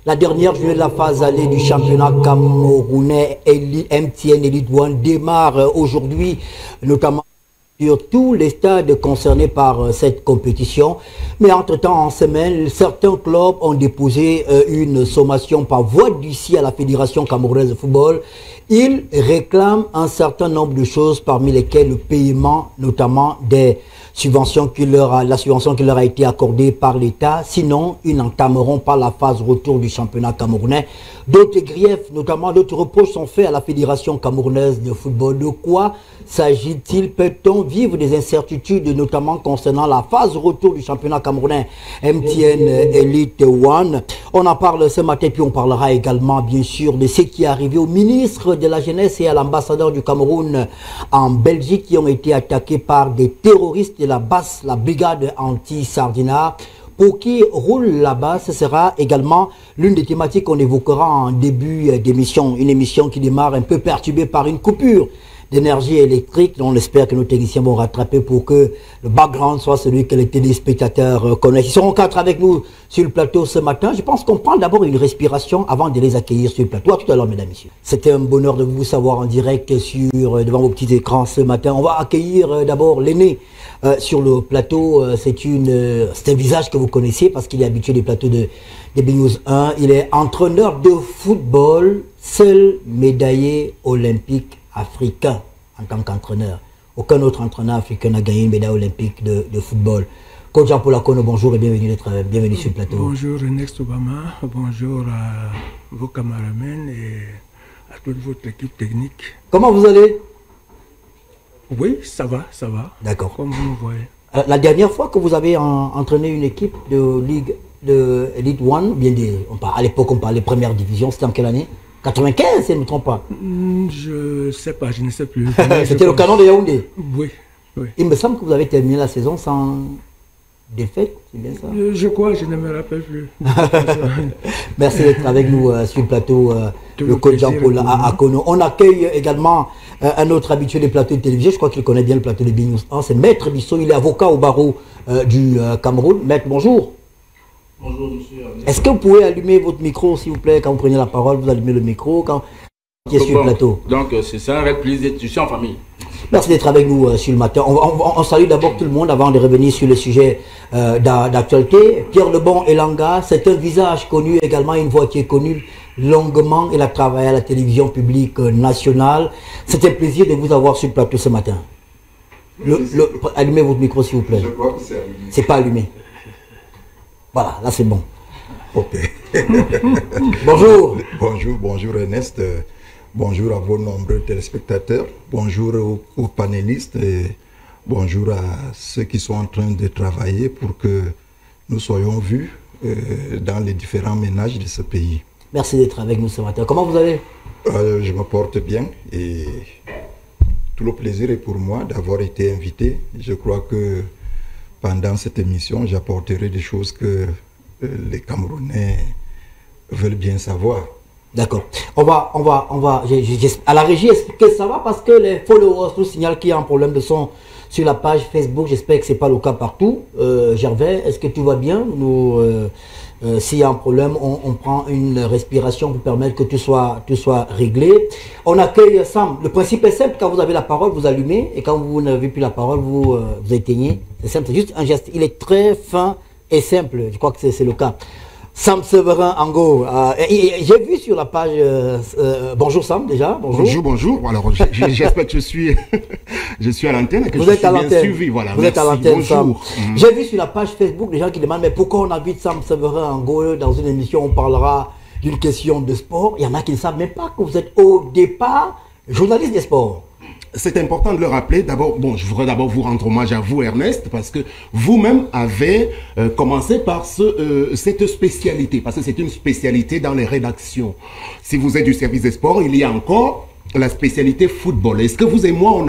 La dernière journée de la phase allée du championnat camerounais MTN Elite One démarre aujourd'hui, notamment sur tous les stades concernés par cette compétition. Mais entre-temps, en semaine, certains clubs ont déposé une sommation par voie d'huissier à la Fédération camerounaise de football. Ils réclament un certain nombre de choses, parmi lesquelles le paiement, notamment des subventions la subvention qui leur a été accordée par l'État. Sinon, ils n'entameront pas la phase retour du championnat camerounais. D'autres griefs, notamment d'autres reproches sont faits à la Fédération camerounaise de football. De quoi s'agit-il? Peut-on vivre des incertitudes, notamment concernant la phase retour du championnat camerounais MTN Elite One? On en parle ce matin, puis on parlera également, bien sûr, de ce qui est arrivé au ministre de la Jeunesse et à l'ambassadeur du Cameroun en Belgique, qui ont été attaqués par des terroristes de la BAS, la brigade anti-Sardina. Pour qui roule là-bas, ce sera également l'une des thématiques qu'on évoquera en début d'émission. Une émission qui démarre un peu perturbée par une coupure d'énergie électrique. On espère que nos techniciens vont rattraper pour que le background soit celui que les téléspectateurs connaissent. Ils seront 4 avec nous sur le plateau ce matin. Je pense qu'on prend d'abord une respiration avant de les accueillir sur le plateau. À tout à l'heure, mesdames et messieurs. C'était un bonheur de vous savoir en direct devant vos petits écrans ce matin. On va accueillir d'abord l'aîné sur le plateau. C'est un visage que vous connaissez parce qu'il est habitué des plateaux de BNews 1. Il est entraîneur de football, seul médaillé olympique africain en tant qu'entraîneur. Aucun autre entraîneur africain n'a gagné une médaille olympique de football. Coach Jean-Paul Akono, bonjour et bienvenue sur le plateau. Bonjour Ernest Obama, bonjour à vos caméramans et à toute votre équipe technique. Comment vous allez? Oui, ça va, ça va. D'accord. Comme vous me voyez. La dernière fois que vous avez entraîné une équipe de Ligue de Elite One, à l'époque on parlait première division, c'était en quelle année? 95, si je ne me trompe pas. Je sais pas, je ne sais plus. C'était le Canon de Yaoundé. Oui, oui. Il me semble que vous avez terminé la saison sans défaite, c'est bien ça? Je crois, je ne me rappelle plus. Merci d'être avec nous sur le plateau, le coach Jean-Paul Akono. On accueille également un autre habitué des plateaux de télévision, je crois qu'il connaît bien le plateau de BNews 1, c'est Maître Bissot, il est avocat au barreau du Cameroun. Maître, bonjour. Bonjour monsieur. Est-ce que vous pouvez allumer votre micro s'il vous plaît, quand vous prenez la parole, vous allumez le micro quand qui est sur le plateau. Donc c'est ça, avec plaisir, je suis en famille. Merci d'être avec nous sur le matin. On salue d'abord tout le monde avant de revenir sur le sujet d'actualité. Pierre Lebon Elanga, c'est un visage connu également, une voix qui est connue longuement. Il a travaillé à la télévision publique nationale. C'est un plaisir de vous avoir sur le plateau ce matin. Allumez votre micro s'il vous plaît. Je crois que c'est allumé. C'est pas allumé. Voilà, là c'est bon. Ok. Bonjour. Bonjour Ernest. Bonjour à vos nombreux téléspectateurs. Bonjour aux panélistes et bonjour à ceux qui sont en train de travailler pour que nous soyons vus dans les différents ménages de ce pays. Merci d'être avec nous ce matin. Comment vous allez? Je me porte bien et tout le plaisir est pour moi d'avoir été invité. Je crois que pendant cette émission, j'apporterai des choses que les Camerounais veulent bien savoir. D'accord. On va, à la régie, est-ce que ça va? Parce que les followers nous signalent qu'il y a un problème de son sur la page Facebook. J'espère que ce n'est pas le cas partout. Gervais, est-ce que tout va bien? S'il y a un problème, on prend une respiration pour permettre que tout soit réglé. On accueille Sam. Le principe est simple, quand vous avez la parole, vous allumez, et quand vous n'avez plus la parole, vous éteignez. C'est simple, c'est juste un geste. Il est très fin et simple, je crois que c'est le cas. Sam Severin Ango, j'ai vu sur la page, bonjour Sam déjà, bonjour. Bonjour, alors j'espère que je suis à l'antenne et que vous je êtes suis à bien suivi. Voilà, vous êtes à l'antenne Sam. Bonjour. J'ai vu sur la page Facebook des gens qui demandent mais pourquoi on invite Sam Severin Ango dans une émission, on parlera d'une question de sport. Il y en a qui ne savent même pas que vous êtes au départ journaliste des sports. C'est important de le rappeler. D'abord, je voudrais d'abord vous rendre hommage à vous, Ernest, parce que vous-même avez commencé par cette spécialité, parce que c'est une spécialité dans les rédactions. Si vous êtes du service des sports, il y a encore la spécialité football. Est-ce que vous et moi,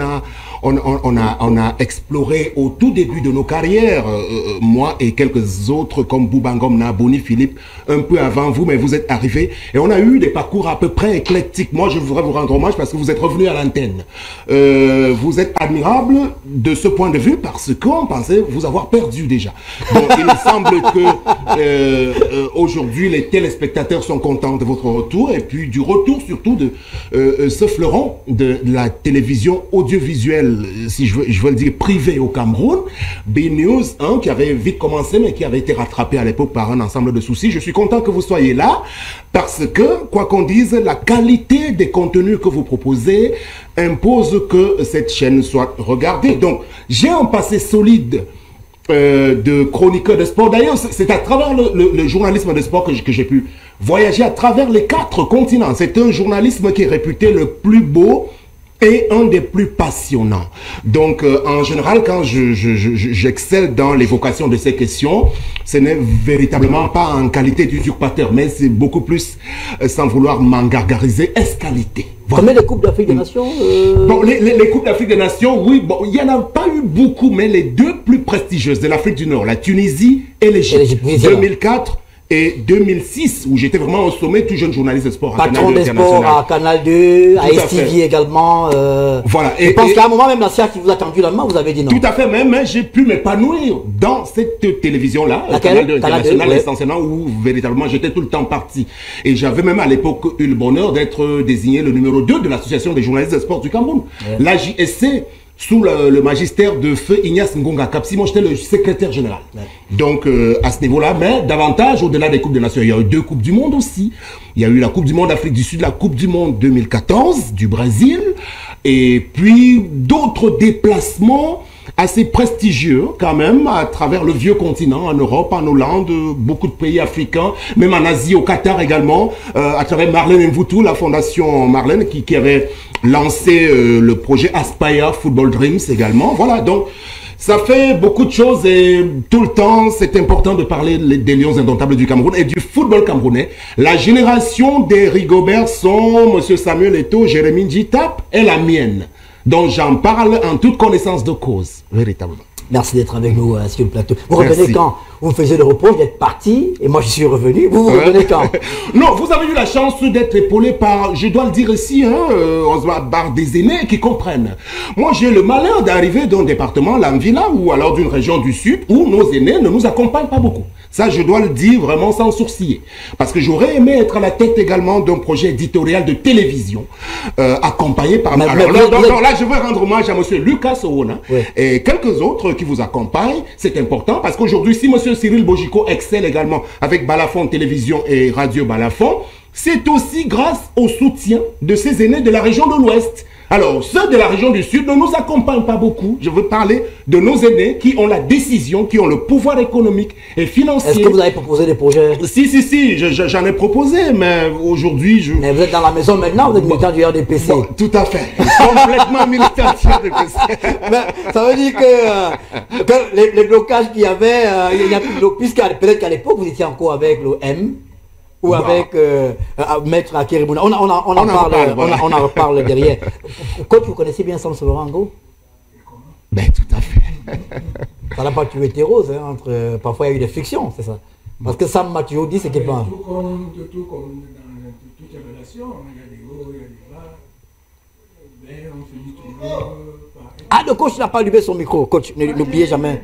on a exploré au tout début de nos carrières, moi et quelques autres comme Boubangom, Nabouni, Philippe, un peu avant vous, mais vous êtes arrivés et on a eu des parcours à peu près éclectiques. Moi, je voudrais vous rendre hommage parce que vous êtes revenu à l'antenne. Vous êtes admirable de ce point de vue parce qu'on pensait vous avoir perdu déjà. Donc, il me semble que aujourd'hui, les téléspectateurs sont contents de votre retour et puis du retour surtout de ce fleuron de la télévision audiovisuelle, si je veux le dire, privée au Cameroun, B-News, hein, qui avait vite commencé, mais qui avait été rattrapé à l'époque par un ensemble de soucis. Je suis content que vous soyez là, parce que, quoi qu'on dise, la qualité des contenus que vous proposez impose que cette chaîne soit regardée. Donc, j'ai un passé solide de chroniqueur de sport. D'ailleurs, c'est à travers le journalisme de sport que j'ai pu voyager à travers les 4 continents. C'est un journalisme qui est réputé le plus beau et un des plus passionnants. Donc, en général, quand j'excelle dans l'évocation de ces questions, ce n'est véritablement pas en qualité d'usurpateur, mais c'est beaucoup plus, sans vouloir m'engargariser, escalité. Voilà. Combien de Coupes d'Afrique des Nations Bon, les Coupes d'Afrique des Nations, oui, bon, il n'y en a pas eu beaucoup, mais les 2 plus prestigieuses de l'Afrique du Nord, la Tunisie et l'Égypte, 2004 et 2006, où j'étais vraiment au sommet, tout jeune journaliste de sport. Patron des sports à Canal 2, à STV également. Voilà. Je pense qu'à un moment, même la CIA qui vous a tendu la main, vous avez dit non. Tout à fait, même j'ai pu m'épanouir dans cette télévision-là, Canal 2 international, essentiellement, où véritablement j'étais tout le temps parti. Et j'avais même à l'époque eu le bonheur d'être désigné le numéro 2 de l'association des journalistes de sport du Cameroun, la JSC. Sous le magistère de feu Ignace Ngonga Kapsi, moi j'étais le secrétaire général. Donc à ce niveau-là, mais davantage au-delà des Coupes des Nations, il y a eu 2 Coupes du Monde aussi. Il y a eu la Coupe du Monde d'Afrique du Sud, la Coupe du Monde 2014 du Brésil, et puis d'autres déplacements assez prestigieux quand même à travers le vieux continent, en Europe, en Hollande, beaucoup de pays africains, même en Asie, au Qatar également, à travers Marlène Mvutu, la fondation Marlène qui avait lancé le projet Aspire Football Dreams également. Voilà, donc ça fait beaucoup de choses et tout le temps, c'est important de parler des Lions indomptables du Cameroun et du football camerounais. La génération des Rigobert sont M. Samuel Eto'o, Jérémy Njitap et la mienne. Donc j'en parle en toute connaissance de cause, véritablement. Merci d'être avec nous sur le plateau. Vous revenez quand? Vous me faisiez le reproche d'être parti et moi je suis revenu. Vous revenez quand? Non, vous avez eu la chance d'être épaulé par, je dois le dire ici, par des aînés qui comprennent. Moi j'ai le malheur d'arriver dans un département, l'Anvila, ou alors d'une région du Sud, où nos aînés ne nous accompagnent pas beaucoup. Ça, je dois le dire vraiment sans sourciller. Parce que j'aurais aimé être à la tête également d'un projet éditorial de télévision, accompagné par... là, je veux rendre hommage à M. Lucas Owona et quelques autres qui vous accompagnent. C'est important parce qu'aujourd'hui, si M. Cyril Bojiko excelle également avec Balafon Télévision et Radio Balafon, c'est aussi grâce au soutien de ces aînés de la région de l'Ouest. Alors, ceux de la région du Sud ne nous accompagnent pas beaucoup. Je veux parler de nos aînés qui ont la décision, qui ont le pouvoir économique et financier. Est-ce que vous avez proposé des projets? Si, j'en ai proposé, mais aujourd'hui... Mais vous êtes dans la maison maintenant, vous êtes militant du RDPC. Bon, tout à fait. Complètement militant du RDPC. Mais ça veut dire que les blocages qu'il y avait, il n'y a plus de blocages, puisque peut-être qu'à l'époque, vous étiez encore avec le M. Ou avec Maître Akeribouna. On en reparle derrière. Coach, vous connaissez bien Sam Severango? Ben, tout à fait. Ça n'a pas tué tes roses, hein, parfois il y a eu des frictions, c'est ça. Parce que Sam m'a toujours dit ce qu'il pense. Tout comme dans toutes les relations, il y a des hauts, il y a des bas. Mais on finit toujours Ah, le coach n'a pas allumé son micro. Coach, n'oubliez jamais.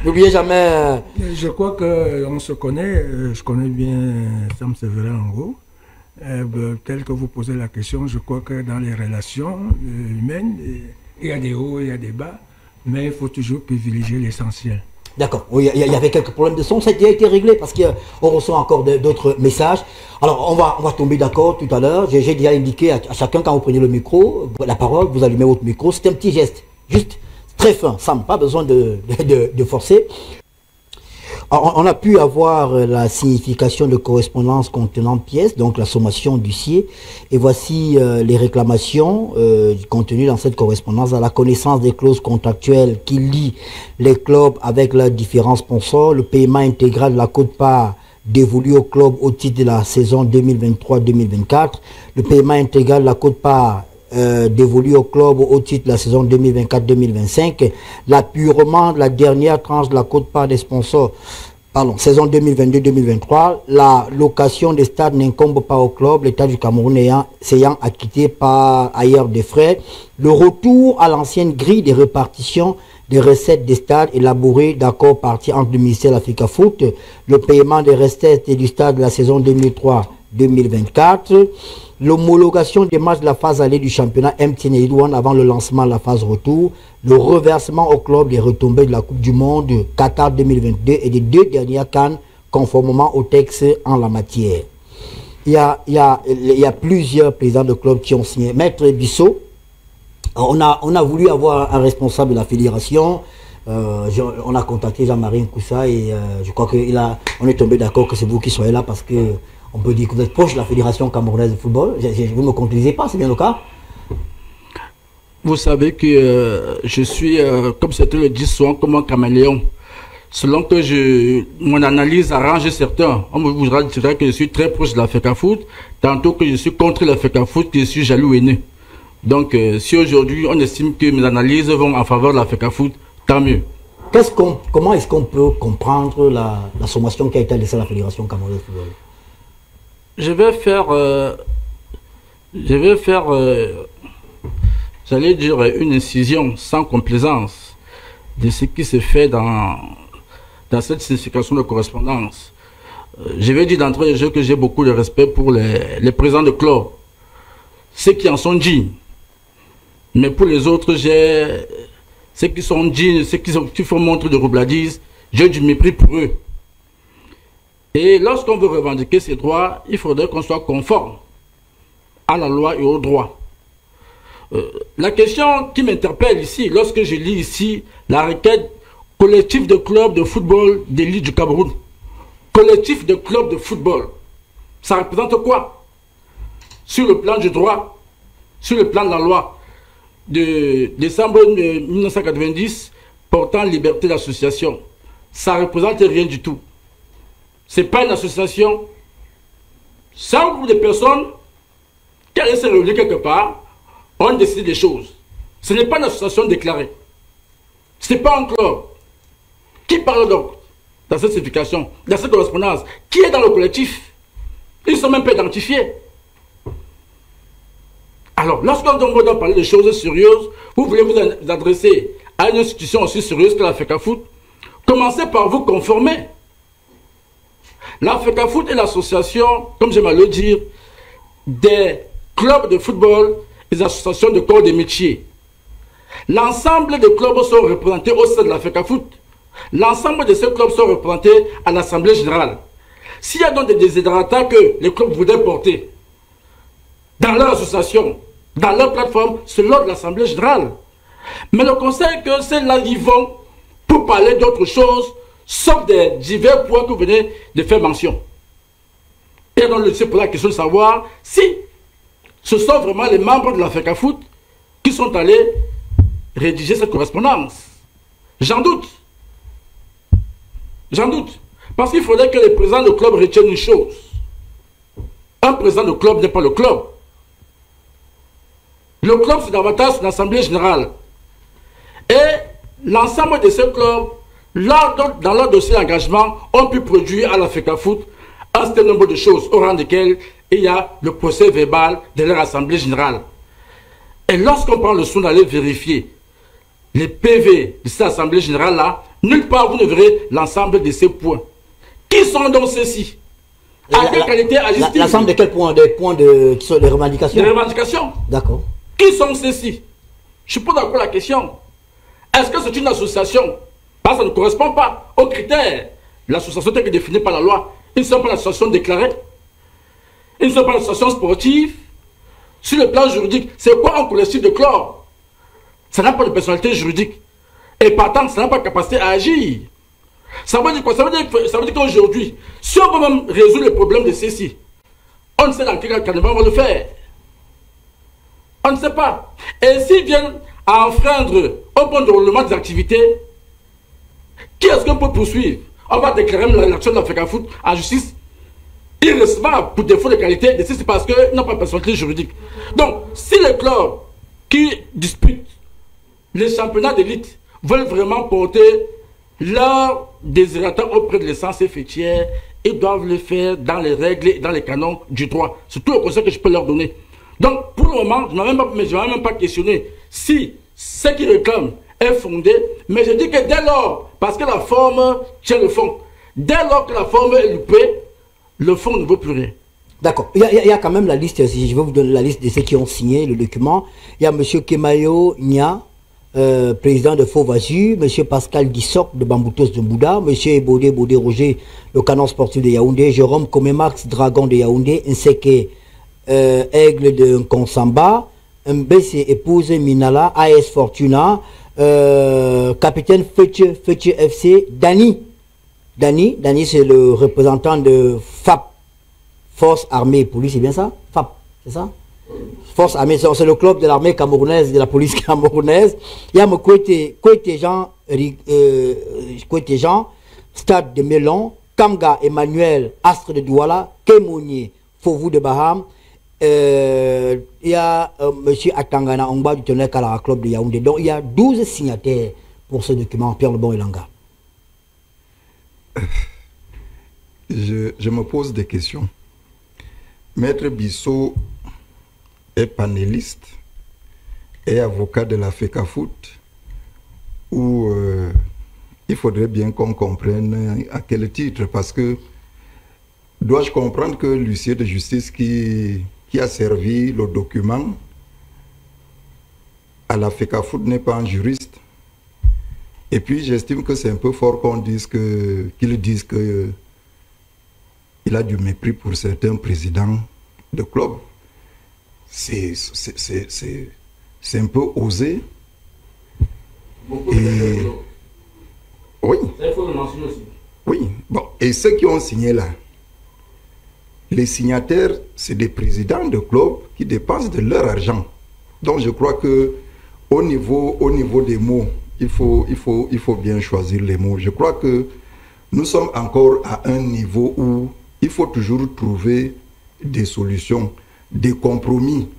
N'oubliez jamais. Je crois qu'on se connaît. Je connais bien Sam Severango. Tel que vous posez la question, je crois que dans les relations humaines, il y a des hauts, il y a des bas. Mais il faut toujours privilégier l'essentiel. D'accord. Il y avait quelques problèmes de son. Ça a déjà été réglé parce qu'on reçoit encore d'autres messages. Alors, on va tomber d'accord tout à l'heure. J'ai déjà indiqué à chacun, quand vous prenez le micro, la parole, vous allumez votre micro. C'est un petit geste. Juste très fin. Sam, pas besoin de forcer. Alors, on a pu avoir la signification de correspondance contenant pièces, donc la sommation d'huissier. Et voici les réclamations contenues dans cette correspondance à la connaissance des clauses contractuelles qui lient les clubs avec leurs différents sponsors, le paiement intégral de la quote-part dévolus au club au titre de la saison 2023-2024. Le paiement intégral de la quote-part dévolue au club au titre de la saison 2024-2025. L'appurement de la dernière tranche de la quote-part des sponsors, saison 2022-2023. La location des stades n'incombe pas au club, l'État du Cameroun s'ayant acquitté par ailleurs des frais. Le retour à l'ancienne grille de répartition des recettes des stades élaborées d'accord partis entre le ministère de l'Africa Foot, le paiement des recettes du stade de la saison 2003-2024, l'homologation des matchs de la phase allée du championnat MTN League One avant le lancement de la phase retour, le reversement au club des retombées de la Coupe du Monde Qatar 2022 et des 2 dernières CAN conformément au texte en la matière. Il y a plusieurs présidents de clubs qui ont signé. Maître Bissot, on a voulu avoir un responsable de la fédération. On a contacté Jean-Marie Nkoussa et je crois qu'on est tombé d'accord que c'est vous qui soyez là parce que on peut dire que vous êtes proche de la fédération camerounaise de football. Vous ne me contredisez pas, c'est bien le cas? Vous savez que je suis, comme certains le disent souvent, comme un caméléon. Selon que mon analyse arrange certains, on me dirait que je suis très proche de la FECAFOOT, tantôt que je suis contre la FECAFOOT, que je suis jaloux haineux. Donc, si aujourd'hui on estime que mes analyses vont en faveur de la FECAFOOT, tant mieux. Comment est-ce qu'on peut comprendre la sommation qui a été laissée à la Fédération camerounaise de football? Je vais faire, j'allais dire, une incision sans complaisance de ce qui se fait dans cette signification de correspondance. Je vais dire d'entrée de jeu que j'ai beaucoup de respect pour les présidents de club, ceux qui en sont dignes. Mais pour les autres, ceux qui sont dignes, ceux qui font montre de roubladise, j'ai du mépris pour eux. Et lorsqu'on veut revendiquer ces droits, il faudrait qu'on soit conforme à la loi et au droit. La question qui m'interpelle ici, lorsque je lis ici la requête collectif de clubs de football d'élite du Cameroun, collectif de clubs de football, ça représente quoi? Sur le plan du droit, sur le plan de la loi de décembre 1990 portant liberté d'association, ça ne représente rien du tout. Ce n'est pas une association, c'est un groupe de personnes qui allaient se réunir quelque part, ont décidé des choses. Ce n'est pas une association déclarée. Ce n'est pas un club. Qui parle donc dans cette signification, dans cette correspondance? Qui est dans le collectif? Ils ne sont même pas identifiés. Alors, lorsqu'on doit parler de choses sérieuses, vous voulez vous adresser à une institution aussi sérieuse que la FECAFOOT, commencez par vous conformer. La FECAFOOT est l'association, comme j'aime à le dire, des clubs de football et des associations de corps de métiers. L'ensemble des clubs sont représentés au sein de la FECAFOOT. L'ensemble de ces clubs sont représentés à l'Assemblée générale. S'il y a donc des désidératas que les clubs voudraient porter dans leur association, dans leur plateforme, c'est lors de l'Assemblée générale. Mais le conseil que c'est là ils vont pour parler d'autre chose, sauf des divers points que vous venez de faire mention. Et donc c'est pour la question de savoir si ce sont vraiment les membres de la FECAFOOT qui sont allés rédiger cette correspondance. J'en doute. J'en doute. Parce qu'il faudrait que les présidents de club retiennent une chose. Un président de club n'est pas le club. Le club, c'est davantage une assemblée générale. Et l'ensemble de ces clubs, dans leur dossier d'engagement, ont pu produire à la FECAFOOT un certain nombre de choses, au rang desquelles il y a le procès verbal de leur assemblée générale. Et lorsqu'on prend le soin d'aller vérifier les PV de cette assemblée générale-là, nulle part vous ne verrez l'ensemble de ces points. Qui sont donc ceux-ci? À quelle qualité agissent-ils? L'ensemble de quels points? Des points qui sont des revendications? Des revendications. D'accord. Qui sont ceux-ci? Je pose encore la question. Est-ce que c'est une association? Parce que ça ne correspond pas aux critères. L'association telle que définie par la loi. Ils ne sont pas l'association déclarée. Ils ne sont pas l'association sportive. Sur le plan juridique, c'est quoi un collectif de club? Ça n'a pas de personnalité juridique. Et partant, ça n'a pas de capacité à agir. Ça veut dire quoi? Ça veut dire qu'aujourd'hui, si on veut même résoudre le problème de ceci, on ne sait dans quel cas on va le faire. On ne sait pas. Et s'ils viennent à enfreindre au bon déroulement des activités, qui est-ce qu'on peut poursuivre? On va déclarer l'action de la FECAFOOT en justice irrecevable pour défaut de qualité, de c'est parce qu'ils n'ont pas de personnalité juridique. Donc, si les clubs qui disputent les championnats d'élite veulent vraiment porter leur désiration auprès de l'essence fêtière, ils doivent le faire dans les règles et dans les canons du droit. C'est tout le conseil que je peux leur donner. Donc, pour le moment, je ne vais même pas questionner si ce qu'ils réclament est fondé, mais je dis que dès lors, parce que la forme tient le fond, dès lors que la forme est loupée, le fond ne vaut plus rien. D'accord. Il y a quand même la liste, si je vais vous donner la liste de ceux qui ont signé le document. Il y a M. Kemayo Nia, président de Fauvasu, M. Pascal Dissok de Bamboutos de Mbouda, M. Bodé Roger, le canon sportif de Yaoundé, Jérôme Komemax, Dragon de Yaoundé, Nseke Aigle de Nkonsamba, Mbese épouse Minala, AS Fortuna, capitaine Fetche FC, Dani, c'est le représentant de FAP, Force Armée Police, c'est bien ça? FAP, c'est ça? Force Armée, c'est le club de l'armée camerounaise, de la police camerounaise. Il y a Kouete Jean, Stade de Melon, Kamga Emmanuel, Astre de Douala, Kemounier, Fauvou de Baham. Il y a M. Atangana Ongba du Tonnerre Kalara Club de Yaoundé. Donc il y a 12 signataires pour ce document, Pierre Lebon et Langa. Je me pose des questions. Maître Bissot est panéliste et avocat de la FECAFOOT, où il faudrait bien qu'on comprenne à quel titre, parce que dois-je comprendre que l'huissier de justice qui a servi le document à la FECAFOOT n'est pas un juriste? Et puis j'estime que c'est un peu fort qu'on dise qu'il dise que il a du mépris pour certains présidents de club. C'est un peu osé. Et, oui. Oui. Bon. Et ceux qui ont signé là, les signataires, c'est des présidents de clubs qui dépensent de leur argent. Donc je crois que au niveau des mots, il faut bien choisir les mots. Je crois que nous sommes encore à un niveau où il faut toujours trouver des solutions, des compromis.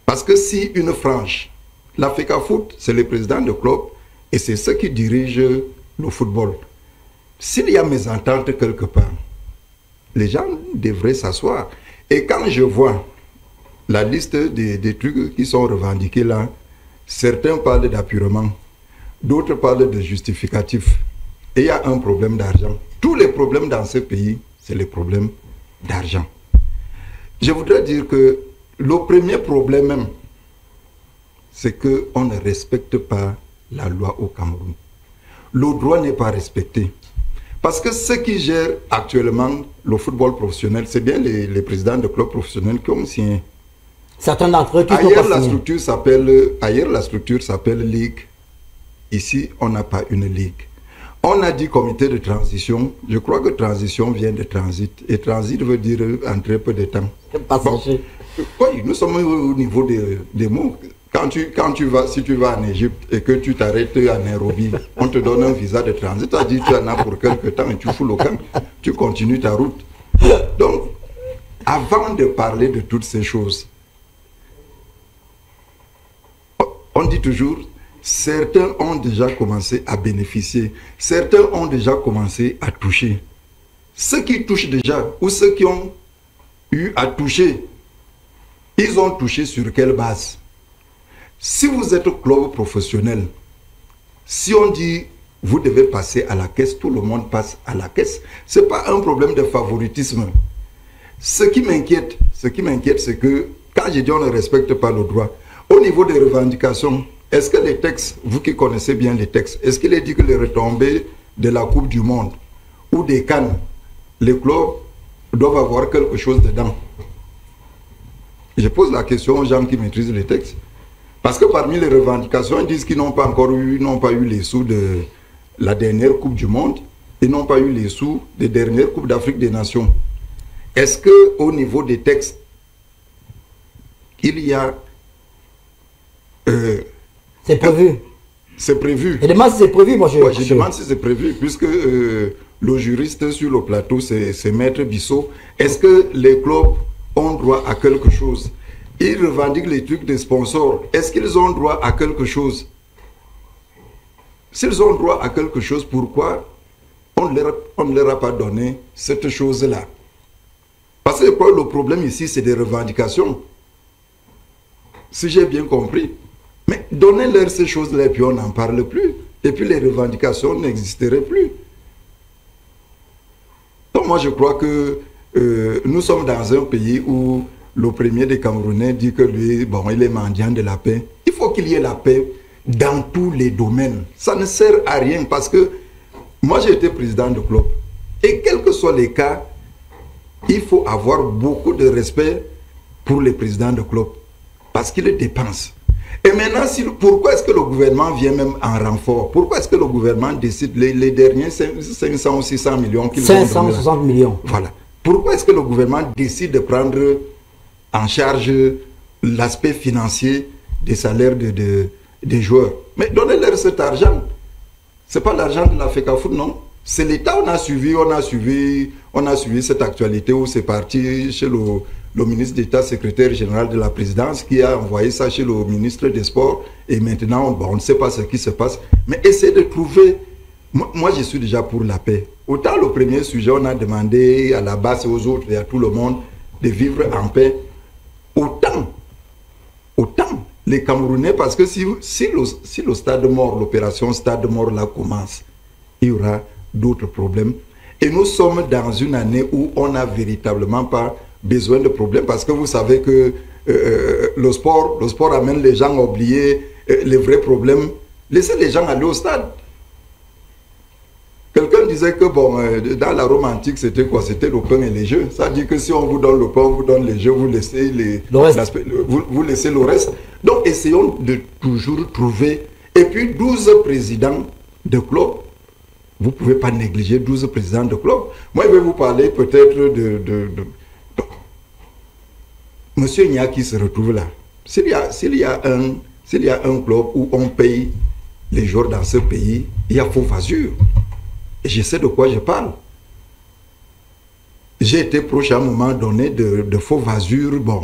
Parce que si une frange, la FECAFOOT, c'est le président de club et c'est ceux qui dirigent le football. S'il y a mésentente quelque part, les gens devraient s'asseoir. Et quand je vois la liste des trucs qui sont revendiqués là, certains parlent d'appurement, d'autres parlent de justificatif. Et il y a un problème d'argent. Tous les problèmes dans ce pays, c'est le problème d'argent. Je voudrais dire que le premier problème même, c'est qu'on ne respecte pas la loi au Cameroun. Le droit n'est pas respecté. Parce que ceux qui gèrent actuellement le football professionnel, c'est bien les présidents de clubs professionnels qui ont signé. Certains d'entre eux qui ailleurs, la structure s'appelle Ligue. Ici, on n'a pas une Ligue. On a dit comité de transition. Je crois que transition vient de transit. Et transit veut dire en très peu de temps. Bon, oui, nous sommes au niveau des mots. Si tu vas en Égypte et que tu t'arrêtes à Nairobi, on te donne un visa de transit. Tu as dit tu en as pour quelques temps et tu fous le camp. Tu continues ta route. Donc, avant de parler de toutes ces choses, on dit toujours, certains ont déjà commencé à bénéficier. Certains ont déjà commencé à toucher. Ceux qui touchent déjà, ou ceux qui ont eu à toucher, ils ont touché sur quelle base? Si vous êtes club professionnel, si on dit vous devez passer à la caisse, tout le monde passe à la caisse. Ce n'est pas un problème de favoritisme. Ce qui m'inquiète, c'est que quand je dis on ne respecte pas le droit, au niveau des revendications, est-ce que les textes, vous qui connaissez bien les textes, est-ce qu'il est dit que les retombées de la Coupe du Monde ou des CAN, les clubs doivent avoir quelque chose dedans? Je pose la question aux gens qui maîtrisent les textes. Parce que parmi les revendications, ils disent qu'ils n'ont pas eu les sous de la dernière Coupe du Monde, ils n'ont pas eu les sous des dernières Coupes d'Afrique des Nations. Est-ce qu'au niveau des textes, il y a... c'est prévu. C'est prévu. Je demande si c'est prévu, moi je demande si c'est prévu, puisque le juriste sur le plateau, c'est Maître Bissot. Est-ce que les clubs ont droit à quelque chose? Ils revendiquent les trucs des sponsors. Est-ce qu'ils ont droit à quelque chose? S'ils ont droit à quelque chose, pourquoi on ne leur a pas donné cette chose-là? Parce que le problème ici, c'est des revendications. Si j'ai bien compris. Mais donnez-leur ces choses-là et puis on n'en parle plus. Et puis les revendications n'existeraient plus. Donc moi je crois que nous sommes dans un pays où le premier des Camerounais dit que lui, bon, il est mendiant de la paix. Il faut qu'il y ait la paix dans tous les domaines. Ça ne sert à rien parce que moi j'ai été président de club. Et quels que soient les cas, il faut avoir beaucoup de respect pour les présidents de club. Parce qu'ils dépensent. Et maintenant, pourquoi est-ce que le gouvernement vient même en renfort? Pourquoi est-ce que le gouvernement décide les derniers 500 ou 600 millions qu'ils ont 560 millions. Voilà. Pourquoi est-ce que le gouvernement décide de prendre en charge l'aspect financier des salaires des joueurs? Mais donnez-leur cet argent. Ce n'est pas l'argent de la FECAFOOT, non. C'est l'État, on a suivi cette actualité où c'est parti chez le ministre d'État, secrétaire général de la présidence, qui a envoyé ça chez le ministre des Sports. Et maintenant, on ne sait pas ce qui se passe. Mais essayez de trouver... Moi, je suis déjà pour la paix. Autant le premier sujet, on a demandé à la base et aux autres et à tout le monde de vivre en paix. Autant les Camerounais, parce que si le stade mort, l'opération stade mort là commence, il y aura d'autres problèmes. Et nous sommes dans une année où on n'a véritablement pas besoin de problèmes, parce que vous savez que le sport amène les gens à oublier les vrais problèmes. Laissez les gens aller au stade. Quelqu'un disait que bon, dans la Rome antique, c'était quoi? C'était le pain et les jeux. Ça dit que si on vous donne le pain, on vous donne les jeux, vous laissez vous laissez le reste. Donc essayons de toujours trouver. Et puis 12 présidents de club. Vous ne pouvez pas négliger 12 présidents de club. Moi, je vais vous parler peut-être Monsieur Nia qui se retrouve là. S'il y a un club où on paye les joueurs dans ce pays, il y a faux vasure. Et je sais de quoi je parle. J'ai été proche à un moment donné de faux vasure. Bon,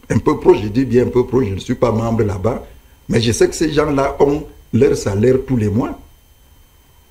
un peu proche, je dis bien un peu proche, je ne suis pas membre là-bas. Mais je sais que ces gens-là ont leur salaire tous les mois.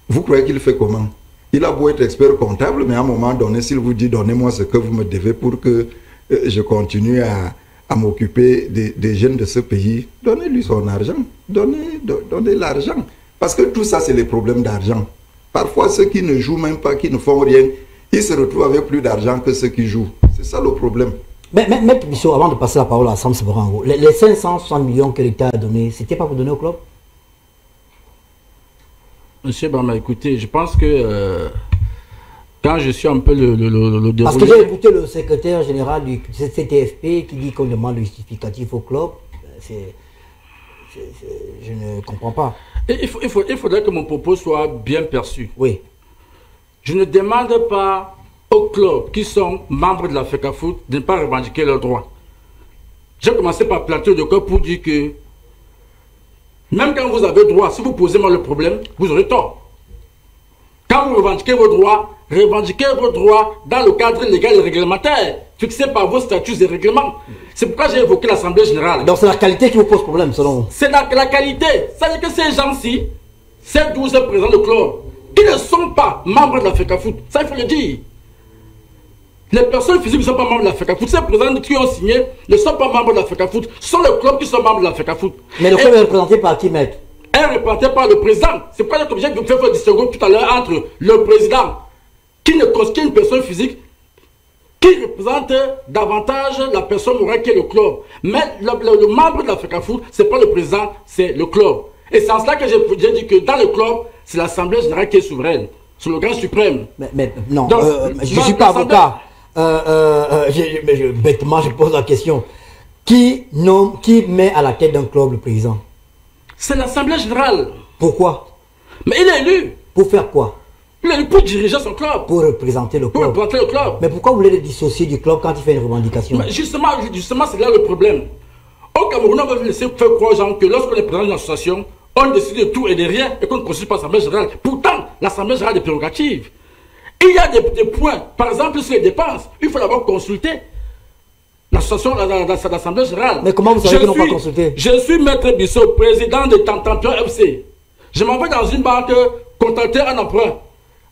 Vous croyez qu'il fait comment? Il a beau être expert comptable, mais à un moment donné, s'il vous dit donnez-moi ce que vous me devez pour que je continue à m'occuper des jeunes de ce pays, donnez-lui son argent. Donnez l'argent. Parce que tout ça, c'est les problèmes d'argent. Parfois, ceux qui ne jouent même pas, qui ne font rien, ils se retrouvent avec plus d'argent que ceux qui jouent. C'est ça le problème. Mais Maître Bissot, avant de passer la parole à Sam Seberango, les 560 millions que l'État a donnés, c'était pas pour donner au club? Monsieur Bama, écoutez, je pense que quand je suis un peu le déroulé... Parce que j'ai écouté le secrétaire général du CTFP qui dit qu'on demande le justificatif au club. Je ne comprends pas. Il faudrait que mon propos soit bien perçu. Oui. Je ne demande pas aux clubs qui sont membres de la FECAFOOT de ne pas revendiquer leurs droits. J'ai commencé par planter le corps pour dire que même quand vous avez droit, si vous posez moi le problème, vous aurez tort. Quand vous revendiquez vos droits dans le cadre légal et réglementaire, fixé par vos statuts et règlements. C'est pourquoi j'ai évoqué l'Assemblée générale. Donc c'est la qualité qui vous pose problème, selon vous? C'est la qualité. C'est-à-dire que ces gens-ci, ces 12 présidents de club, qui ne sont pas membres de la FECAFOOT, ça il faut le dire. Les personnes physiques ne sont pas membres de la FECAFOOT. Ces présidents qui ont signé ne sont pas membres de la FECAFOOT. Ce sont les clubs qui sont membres de la FECAFOOT. Mais le club est représenté par qui, maître? Est représenté par le président. C'est pourquoi j'ai obligé de faire votre distinguo tout à l'heure entre le président, qui ne constitue une personne physique, qui représente davantage la personne morale qui est le club. Mais le membre de la FECAFOOT, ce n'est pas le président, c'est le club. Et c'est en cela que j'ai dit que dans le club, c'est l'Assemblée générale qui est souveraine. C'est le grand suprême. Mais non, je ne suis pas avocat. Bêtement, je pose la question. Qui met à la tête d'un club le président? C'est l'Assemblée générale. Pourquoi? Mais il est élu. Pour faire quoi? Il est élu pour diriger son club. Pour représenter le club. Pour représenter le club. Mais pourquoi vous voulez le dissocier du club quand il fait une revendication? Mais justement c'est là le problème. Au Cameroun, on va laisser faire croire aux gens que lorsqu'on est président d'une association, on décide de tout et de rien et qu'on ne constitue pas l'Assemblée générale. Pourtant, l'Assemblée générale a des prérogatives. Il y a des points, par exemple sur les dépenses, il faut d'abord consulter l'association, l'Assemblée générale. Mais comment vous savez qu'ils n'ont pas consulté? Je suis Maître Bissot, président de Tantampion FC. Je m'en vais dans une banque contacter un emprunt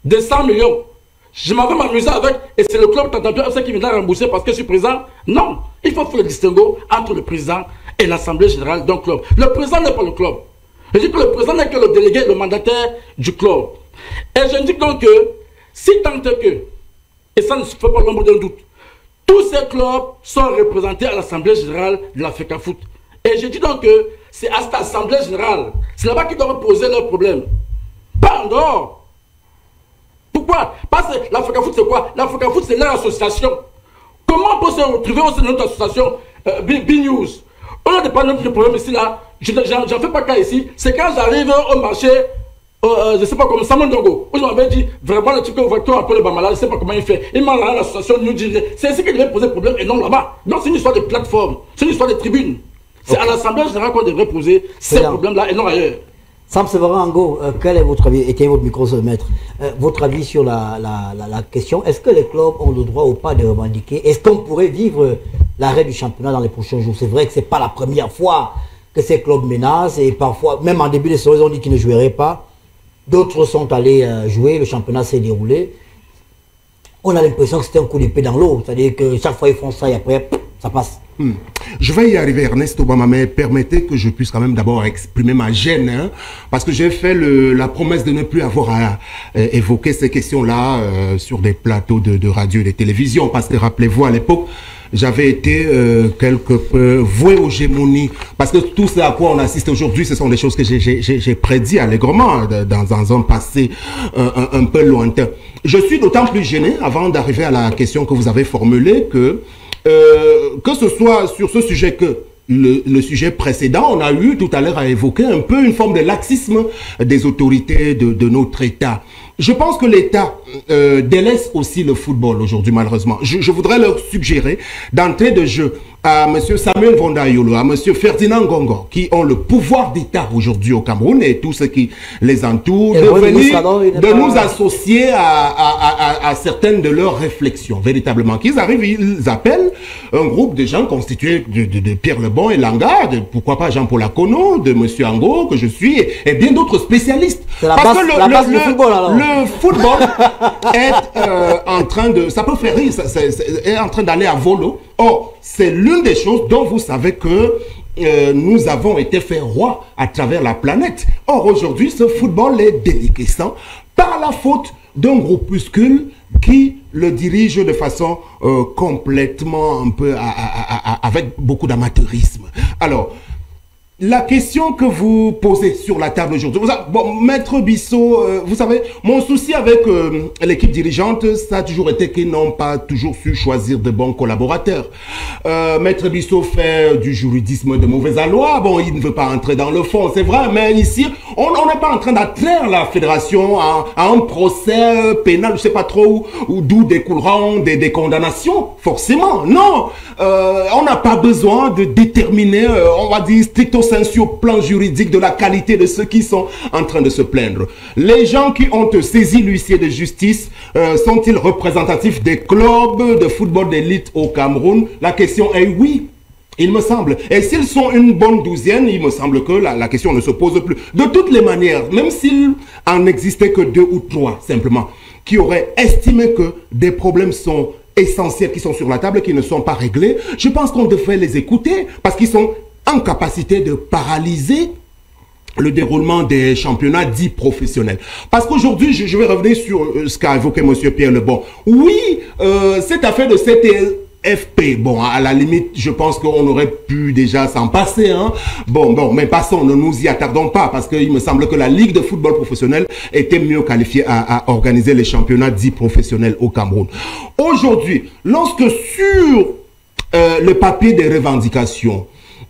de 100 millions. Je m'en vais m'amuser avec, et c'est le club Tantampion FC qui viendra rembourser parce que je suis président. Non, il faut faire le distinguo entre le président et l'Assemblée générale d'un club. Le président n'est pas le club. Je dis que le président n'est que le délégué, le mandataire du club. Et je dis donc que, si tant est que, et ça ne se fait pas l'ombre d'un doute, tous ces clubs sont représentés à l'Assemblée générale de la FECAFOOT. Et je dis donc que c'est à cette Assemblée générale, c'est là-bas qu'ils doivent poser leurs problèmes. Pas en dehors. Pourquoi? Parce que la FECAFOOT c'est quoi? La FECAFOOT c'est leur association. Comment on peut se retrouver au sein de notre association B-News? On a des problèmes ici là, j'en fais pas cas ici, c'est quand j'arrive au marché, je sais pas comment, Samandongo, où je m'avais dit, vraiment le truc que vous voyez un peu le Bamala, je sais pas comment il fait, il m'a rendu à l'association New Jersey, c'est ici qu'il devait poser problème et non là-bas. Donc c'est une histoire de plateforme, c'est une histoire de tribune. C'est à l'Assemblée générale qu'on devrait poser ces problèmes-là et non ailleurs. Sam Séverin Ango, quel est votre avis? Éteignez votre micro, maître. Votre avis sur la question, est-ce que les clubs ont le droit ou pas de revendiquer? Est-ce qu'on pourrait vivre l'arrêt du championnat dans les prochains jours? C'est vrai que ce n'est pas la première fois que ces clubs menacent et parfois, même en début de saison, ils ont dit qu'ils ne joueraient pas. D'autres sont allés jouer, le championnat s'est déroulé. On a l'impression que c'était un coup d'épée dans l'eau. C'est-à-dire que chaque fois ils font ça et après, ça passe. Je vais y arriver, Ernest Obama, mais permettez que je puisse quand même d'abord exprimer ma gêne, hein, parce que j'ai fait la promesse de ne plus avoir à évoquer ces questions-là sur des plateaux de radio et de télévision, parce que rappelez-vous, à l'époque, j'avais été quelque peu voué aux gémonies, parce que tout ce à quoi on assiste aujourd'hui, ce sont des choses que j'ai prédit allègrement dans un passé un peu lointain. Je suis d'autant plus gêné, avant d'arriver à la question que vous avez formulée, que ce soit sur ce sujet que le sujet précédent, on a eu tout à l'heure à évoquer un peu une forme de laxisme des autorités de notre État. Je pense que l'État délaisse aussi le football aujourd'hui, malheureusement. Je voudrais leur suggérer d'entrée de jeu à M. Samuel Vondayolo, à M. Ferdinand Ngongo, qui ont le pouvoir d'État aujourd'hui au Cameroun et tous ceux qui les entourent, de nous associer à certaines de leurs réflexions, véritablement. Qu'ils arrivent, ils appellent un groupe de gens constitués de Pierre Lebon et Langa, pourquoi pas Jean-Paul Akono, de M. Ango, que je suis, et bien d'autres spécialistes. C'est la base du football, alors. Le football est en train de... Ça peut faire rire, est en train d'aller à volo. Or, c'est l'une des choses dont vous savez que nous avons été faits rois à travers la planète. Or, aujourd'hui, ce football est déliquescent par la faute d'un groupuscule qui le dirige de façon complètement un peu avec beaucoup d'amateurisme. Alors, la question que vous posez sur la table aujourd'hui, bon, Maître Bissot, vous savez, mon souci avec l'équipe dirigeante, ça a toujours été qu'ils n'ont pas toujours su choisir de bons collaborateurs. Maître Bissot fait du juridisme de mauvaise loi, bon, il ne veut pas entrer dans le fond, c'est vrai, mais ici, on n'est pas en train d'attraire la fédération à un procès pénal, je sais pas trop, d'où découleront des condamnations, forcément, non. On n'a pas besoin de déterminer, on va dire, stricto sensu au plan juridique de la qualité de ceux qui sont en train de se plaindre. Les gens qui ont saisi l'huissier de justice sont-ils représentatifs des clubs de football d'élite au Cameroun? La question est oui. Il me semble. Et s'ils sont une bonne douzaine, il me semble que la question ne se pose plus. De toutes les manières, même s'il en existait que 2 ou 3 simplement, qui auraient estimé que des problèmes sont essentiels, qui sont sur la table, qui ne sont pas réglés, je pense qu'on devrait les écouter parce qu'ils sont en capacité de paralyser le déroulement des championnats dits professionnels. Parce qu'aujourd'hui, je vais revenir sur ce qu'a évoqué M. Pierre Lebon. Oui, cette affaire de CTFP, bon, à la limite, je pense qu'on aurait pu déjà s'en passer, hein. Bon, mais passons, ne nous y attardons pas, parce qu'il me semble que la Ligue de football professionnel était mieux qualifiée à organiser les championnats dits professionnels au Cameroun. Aujourd'hui, lorsque sur le papier des revendications,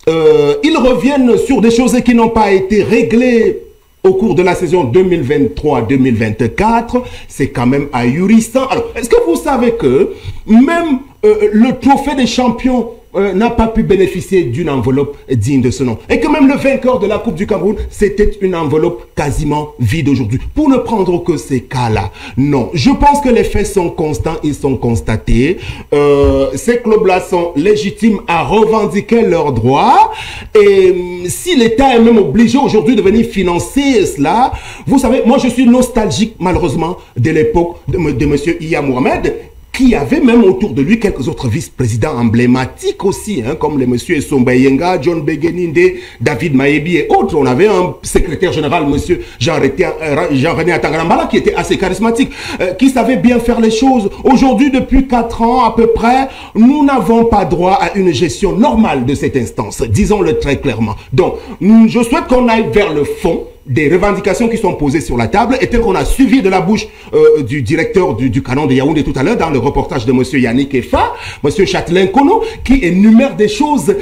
ils reviennent sur des choses qui n'ont pas été réglées au cours de la saison 2023-2024, c'est quand même ahurissant. Alors, est-ce que vous savez que même le trophée des champions n'a pas pu bénéficier d'une enveloppe digne de ce nom. Et que même le vainqueur de la Coupe du Cameroun, c'était une enveloppe quasiment vide aujourd'hui. Pour ne prendre que ces cas-là, non. Je pense que les faits sont constants, ils sont constatés. Ces clubs-là sont légitimes à revendiquer leurs droits. Et si l'État est même obligé aujourd'hui de venir financer cela, vous savez, moi je suis nostalgique malheureusement de l'époque de M. Iya Mohamed, qui avait même autour de lui quelques autres vice-présidents emblématiques aussi, hein, comme les messieurs Essomba Yenga, John Begeninde, David Mayebi et autres. On avait un secrétaire général, monsieur Jean-René Atangarambala, qui était assez charismatique, qui savait bien faire les choses. Aujourd'hui, depuis 4 ans à peu près, nous n'avons pas droit à une gestion normale de cette instance, disons-le très clairement. Donc, je souhaite qu'on aille vers le fond des revendications qui sont posées sur la table et tel qu'on a suivi de la bouche du directeur du canon de Yaoundé tout à l'heure dans le reportage de monsieur Yannick Efa, monsieur Châtelain Kono, qui énumère des choses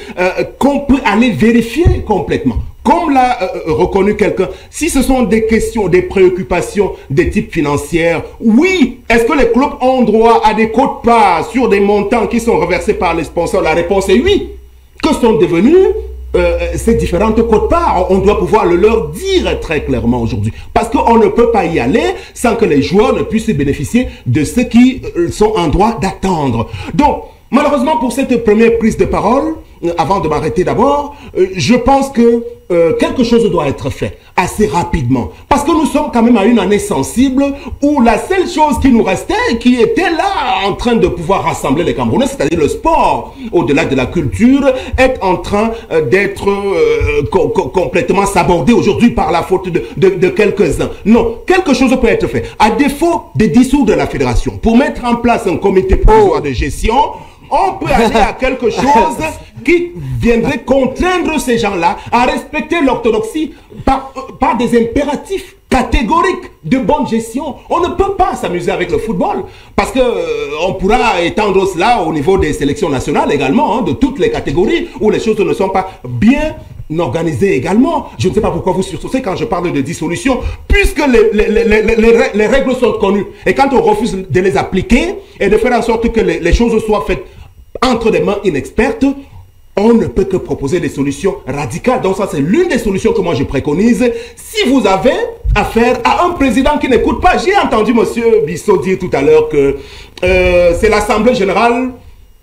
qu'on peut aller vérifier complètement. Comme l'a reconnu quelqu'un, si ce sont des questions, des préoccupations de type financière, oui, est-ce que les clubs ont droit à des quotes-parts sur des montants qui sont reversés par les sponsors? La réponse est oui. Que sont devenus ces différentes quotes-parts? On doit pouvoir le leur dire très clairement aujourd'hui. Parce qu'on ne peut pas y aller sans que les joueurs ne puissent bénéficier de ce qu'ils sont en droit d'attendre. Donc, malheureusement, pour cette première prise de parole, avant de m'arrêter d'abord, je pense que quelque chose doit être fait assez rapidement. Parce que nous sommes quand même à une année sensible où la seule chose qui nous restait, qui était là en train de pouvoir rassembler les Camerounais, c'est-à-dire le sport, au-delà de la culture, est en train d'être complètement sabordé aujourd'hui par la faute de quelques-uns. Non, quelque chose peut être fait. À défaut de dissoudre la fédération, pour mettre en place un comité provisoire de gestion, on peut aller à quelque chose qui viendrait contraindre ces gens-là à respecter l'orthodoxie par des impératifs catégoriques de bonne gestion. On ne peut pas s'amuser avec le football parce que on pourra étendre cela au niveau des sélections nationales également, hein, de toutes les catégories où les choses ne sont pas bien organisées également. Je ne sais pas pourquoi vous sursaucez quand je parle de dissolution, puisque les règles sont connues. Et quand on refuse de les appliquer et de faire en sorte que les choses soient faites entre des mains inexpertes, on ne peut que proposer des solutions radicales. Donc ça, c'est l'une des solutions que moi je préconise. Si vous avez affaire à un président qui n'écoute pas, j'ai entendu M. Bissot dire tout à l'heure que c'est l'Assemblée générale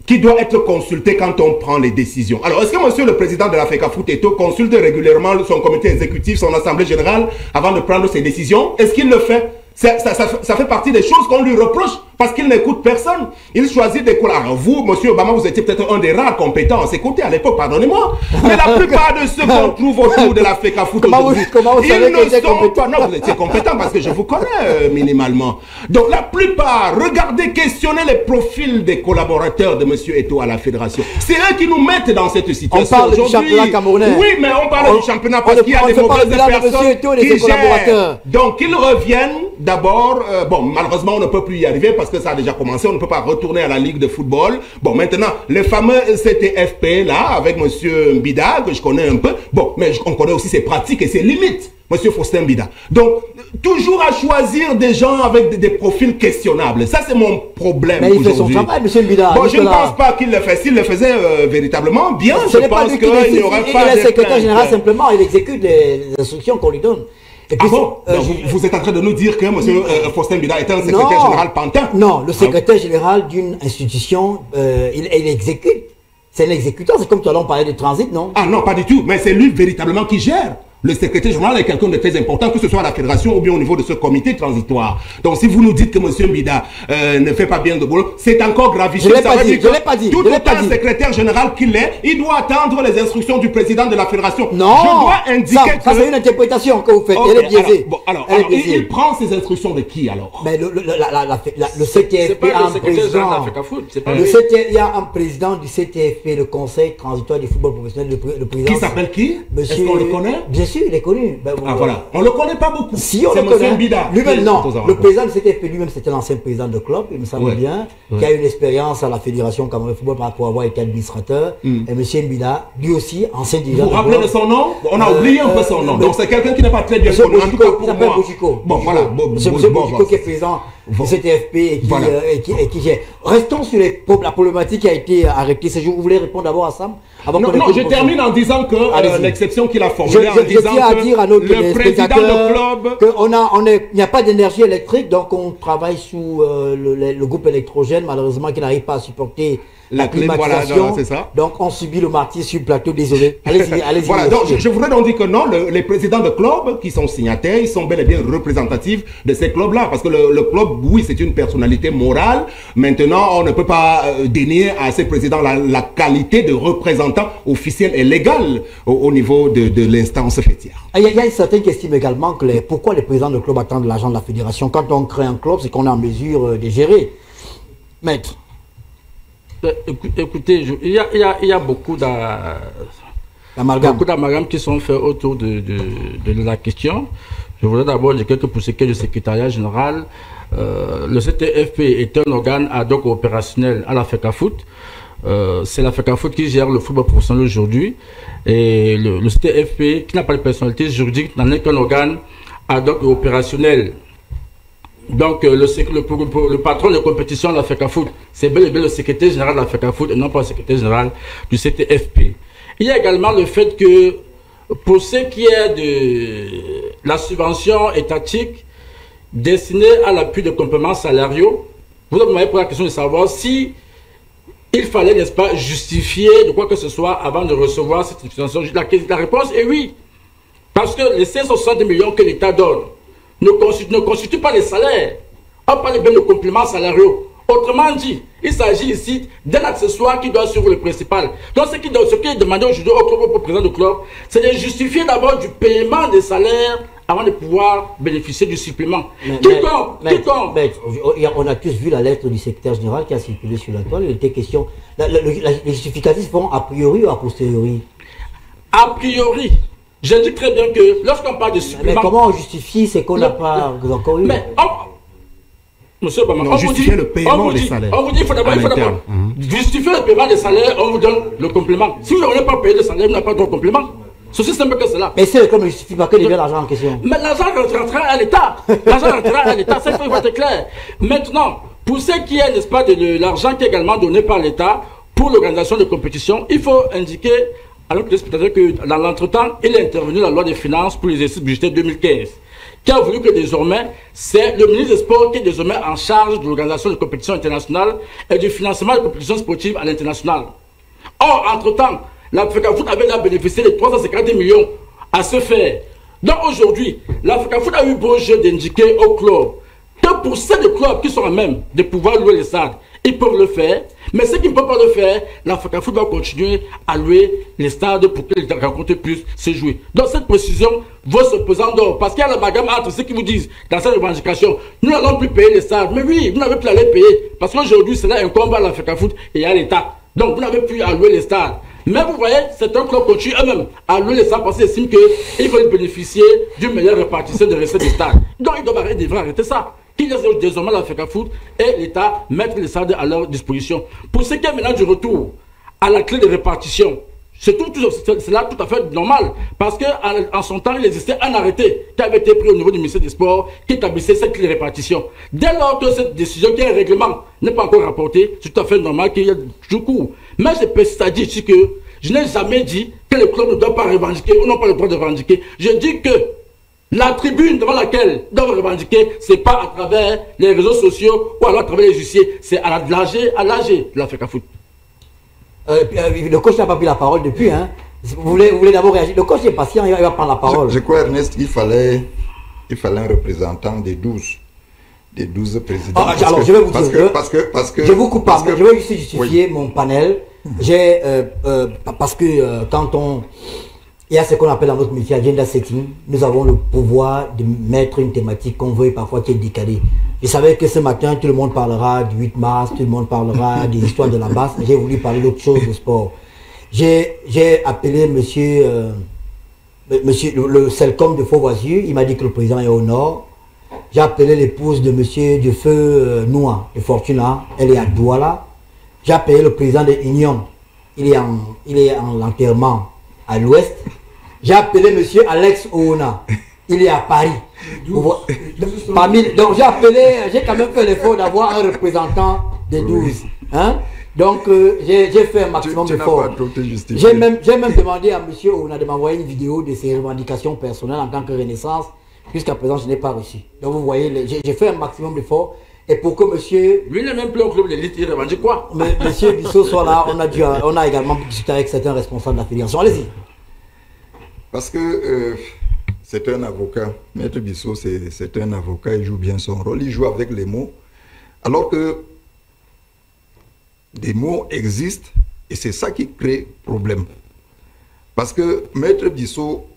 qui doit être consultée quand on prend les décisions. Alors, est-ce que monsieur le président de la FECAFOOT consulte régulièrement son comité exécutif, son Assemblée générale, avant de prendre ses décisions? Est-ce qu'il le fait? Ça fait partie des choses qu'on lui reproche parce qu'il n'écoute personne. Il choisit des couleurs. Alors vous, monsieur Obama, vous étiez peut-être un des rares compétents à s'écouter à l'époque, pardonnez-moi. Mais la plupart de ceux qu'on trouve autour de la FECAFOOT aujourd'hui, comment vous savez que j'étais compétent? Non, vous étiez compétent parce que je vous connais minimalement. Donc la plupart, regardez, questionnez les profils des collaborateurs de monsieur Eto'o à la fédération. C'est eux qui nous mettent dans cette situation. On parle du championnat camerounais. Oui, mais on parle du championnat parce qu'il y a des mauvaises personnes qui gèrent. Donc qu'ils reviennent d'abord. Bon, malheureusement, on ne peut plus y arriver parce que ça a déjà commencé. On ne peut pas retourner à la Ligue de football. Bon, maintenant, les fameux CTFP là, avec monsieur Mbida, que je connais un peu. Bon, mais on connaît aussi ses pratiques et ses limites. Monsieur Faustin Mbida. Donc, toujours à choisir des gens avec des profils questionnables. Ça, c'est mon problème. Mais il fait son travail, monsieur Mbida. Bon, je ne pense pas qu'il le fait. S'il le faisait véritablement bien, je pense qu'il n'y aurait pas de... Il est secrétaire général simplement. Il exécute les instructions qu'on lui donne. Et puis, vous êtes en train de nous dire que M. Faustin Mbida est un secrétaire général pantin? Non, le secrétaire général d'une institution, il exécute. C'est l'exécuteur, c'est comme tout à l'heure on parlait de transit, non? Ah non, pas du tout, mais c'est lui véritablement qui gère. Le secrétaire général est quelqu'un de très important, que ce soit à la fédération ou bien au niveau de ce comité transitoire. Donc si vous nous dites que M. Mbida ne fait pas bien de boulot, c'est encore gravissime. Je ne l'ai pas dit. Tout autant secrétaire général qu'il est, il doit attendre les instructions du président de la fédération. Non, je dois indiquer ça c'est une interprétation que vous faites. Okay, elle est biaisée. Alors, il prend ces instructions de qui alors? Mais le CTFP a un président. Il y a un président du CTFP, le Conseil transitoire du football professionnel, le président. Qui s'appelle qui? Est-ce qu'on le connaît? Bien sûr, il est connu. Voilà. On ne le connaît pas beaucoup. Si on le connaît. Lui-même, non. Le président du CTFP lui-même, c'était l'ancien président de club, il me semble bien, qui a une expérience à la Fédération Cameroun Football pour avoir été administrateur. Et M. Mbida, lui aussi, ancien dirigeant. Vous vous rappelez de son nom? On a oublié un peu son nom. Donc c'est quelqu'un qui n'est pas très bien connu. En tout cas, pour moi. Bojiko. Bon, voilà. M. Bojiko qui est président CTFP et qui, Voilà. et qui gère. Restons sur la problématique qui a été arrêtée ce jour. Vous voulez répondre d'abord à Sam? Non, je termine en disant que l'exception qu'il a formulée, en disant tiens à dire à notre le président de club... Il n'y a pas d'énergie électrique, donc on travaille sous le groupe électrogène, malheureusement, qui n'arrive pas à supporter la climatisation. Voilà, c'est ça. Donc on subit le martyre sur le plateau, désolé. Allez-y, allez-y. Voilà, donc je voudrais donc dire que non, les présidents de clubs qui sont signataires, ils sont bel et bien représentatifs de ces clubs-là, parce que le club, oui, c'est une personnalité morale. Maintenant, on ne peut pas dénier à ces présidents la qualité de représentant officiel et légal au niveau de l'instance fêtière. Il y a une certaine qui estime également que pourquoi les présidents de club attendent l'argent de la fédération. Quand on crée un club, c'est qu'on est en mesure de gérer. Maître. Écoutez, il y a beaucoup d'amalgames qui sont faits autour de la question. Je voudrais d'abord dire que pour ce qui est du secrétariat général, le CTFP est un organe ad hoc opérationnel à la FECAFOOT. C'est la FECAFOOT qui gère le football professionnel aujourd'hui. Et le CTFP, qui n'a pas de personnalité juridique, n'en est qu'un organe ad hoc opérationnel. Donc, le patron de compétition de la FECAFOOT, c'est bel et bien le secrétaire général de la FECAFOOT et non pas le secrétaire général du CTFP. Il y a également le fait que, pour ce qui est de la subvention étatique destinée à l'appui des compléments salariaux, vous m'avez posé la question de savoir si il fallait, n'est-ce pas, justifier de quoi que ce soit avant de recevoir cette subvention. La réponse est oui. Parce que les 560 millions que l'État donne ne constituent pas les salaires. On parle bien de compléments salariaux. Autrement dit, il s'agit ici d'un accessoire qui doit suivre le principal. Donc ce qui est demandé aujourd'hui au président du club, c'est de justifier d'abord du paiement des salaires avant de pouvoir bénéficier du supplément. On a tous vu la lettre du secrétaire général qui a circulé sur la toile. Il était question. Les justificatifs vont a priori ou a posteriori? A priori. Je dis très bien que lorsqu'on parle de supplément... Mais comment on justifie ce qu'on n'a pas encore eu? Monsieur Bama, on justifie le paiement des salaires. On vous dit qu'il faut d'abord justifier le paiement des salaires, on vous donne le complément. Si vous n'avez pas payé le salaire, vous n'avez pas de complément. C'est aussi simple que cela. Mais c'est comme ne justifie pas que de l'argent en question. Mais l'argent rentrera à l'État. L'argent rentrera à l'État, ça il faut être clair. Maintenant, pour ce qui est, n'est-ce pas, de l'argent qui est également donné par l'État pour l'organisation de compétition, il faut indiquer à notre téléspectateur que dans l'entretemps, il est intervenu dans la loi des finances pour l'exercice budgétaire 2015, qui a voulu que désormais, c'est le ministre des Sports qui est désormais en charge de l'organisation de compétitions internationales et du financement des compétitions sportives à l'international. Or, entre-temps, la FECAFOOT avait déjà bénéficié de 350 millions à ce faire. Donc aujourd'hui, la FECAFOOT a eu beau jeu d'indiquer aux clubs que pour ces clubs qui sont à même de pouvoir louer les stades, ils peuvent le faire. Mais ceux qui ne peuvent pas le faire, la FECAFOOT va continuer à louer les stades pour que les rencontres puissent se jouer. Donc cette précision vaut ce pesant d'or. Parce qu'il y a la bagarre entre ceux qui vous disent dans cette revendication, nous n'allons plus payer les stades. Mais oui, vous n'avez plus à les payer. Parce qu'aujourd'hui, c'est là un combat à la FECAFOOT et à l'État. Donc vous n'avez plus à louer les stades. Mais vous voyez, c'est un club continue eux-mêmes à louer les stades parce qu'ils estiment qu'ils veulent bénéficier d'une meilleure répartition des recettes des stades. Donc ils devraient arrêter ça. Qui laisse désormais la FECAFOOT et l'État mettre les stades à leur disposition. Pour ce qui est maintenant du retour à la clé de répartition, c'est là tout à fait normal. Parce qu'en son temps, il existait un arrêté qui avait été pris au niveau du ministère des Sports qui établissait cette clé de répartition. Dès lors que cette décision, qui est un règlement, n'est pas encore rapportée, c'est tout à fait normal qu'il y ait du cours. Mais je persiste à dire ici que je n'ai jamais dit que le club ne doit pas revendiquer ou n'ont pas le droit de revendiquer. Je dis que la tribune devant laquelle ils doivent revendiquer, ce n'est pas à travers les réseaux sociaux ou alors à travers les huissiers, c'est à l'AG de la FECAFOOT. Le coach n'a pas pris la parole depuis. Hein. Vous voulez d'abord réagir. Le coach est patient, il va prendre la parole. Je crois, Ernest, qu'il fallait un représentant des 12 présidents. Alors, je vais vous dire. Je vous coupe pas, mais je vais juste justifier mon panel. Parce que quand il y a ce qu'on appelle dans notre métier agenda setting, nous avons le pouvoir de mettre une thématique qu'on veut parfois qui est décalée. Je savais que ce matin, tout le monde parlera du 8 mars, tout le monde parlera des histoires de la basse. J'ai voulu parler d'autre chose, de sport. J'ai appelé monsieur le Selcom de Fauvoisieux, il m'a dit que le président est au nord. J'ai appelé l'épouse de monsieur de Feu Noua, de Fortuna, elle est à Douala. J'ai appelé le président de Union, il est en enterrement à l'ouest. J'ai appelé monsieur Alex Oona. il est à Paris. Donc j'ai appelé, j'ai quand même fait l'effort d'avoir un représentant des 12. Hein? Donc j'ai fait un maximum d'efforts. J'ai même demandé à monsieur Ouna de m'envoyer une vidéo de ses revendications personnelles en tant que Renaissance. Jusqu'à présent, je n'ai pas reçu. Donc vous voyez, j'ai fait un maximum d'efforts. Et pour que monsieur... Lui n'est même plus au club d'élite, il revendique quoi? Monsieur Bissot soit là, on a également discuté avec certains responsables de la fédération. Allez-y. Parce que c'est un avocat. Maître Bissot, c'est un avocat, il joue bien son rôle, il joue avec les mots. Alors que des mots existent et c'est ça qui crée problème. Parce que Maître Bissot,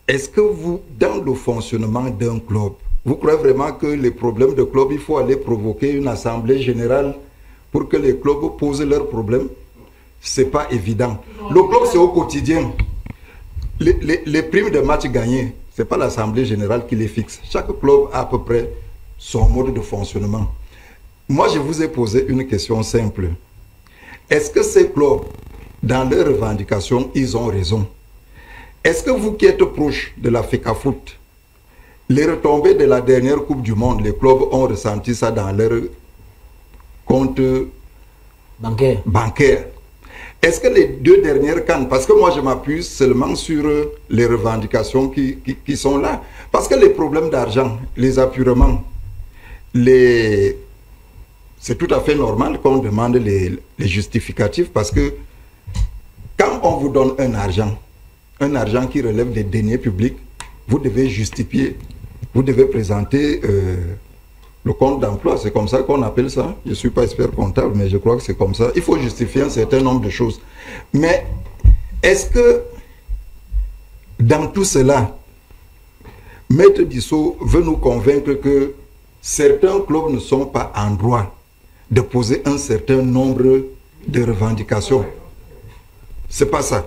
est-ce que vous, dans le fonctionnement d'un club, vous croyez vraiment que les problèmes de club, il faut aller provoquer une assemblée générale pour que les clubs posent leurs problèmes? Ce n'est pas évident. Le club, c'est au quotidien. Les primes de match gagnés, ce n'est pas l'assemblée générale qui les fixe. Chaque club a à peu près son mode de fonctionnement. Moi, je vous ai posé une question simple. Est-ce que ces clubs, dans leurs revendications, ils ont raison? Est-ce que vous qui êtes proche de la FECAFOOT, les retombées de la dernière Coupe du Monde, les clubs ont ressenti ça dans leur compte bancaire. Est-ce que les 2 dernières cannes, parce que moi je m'appuie seulement sur les revendications qui sont là, parce que les problèmes d'argent, les apurements, c'est tout à fait normal qu'on demande les justificatifs, parce que quand on vous donne un argent qui relève des deniers publics, vous devez justifier, vous devez présenter le compte d'emploi, c'est comme ça qu'on appelle ça. Je ne suis pas expert comptable, mais je crois que c'est comme ça. Il faut justifier un certain nombre de choses. Mais est-ce que dans tout cela, Maître Bissot veut nous convaincre que certains clubs ne sont pas en droit de poser un certain nombre de revendications? C'est pas ça.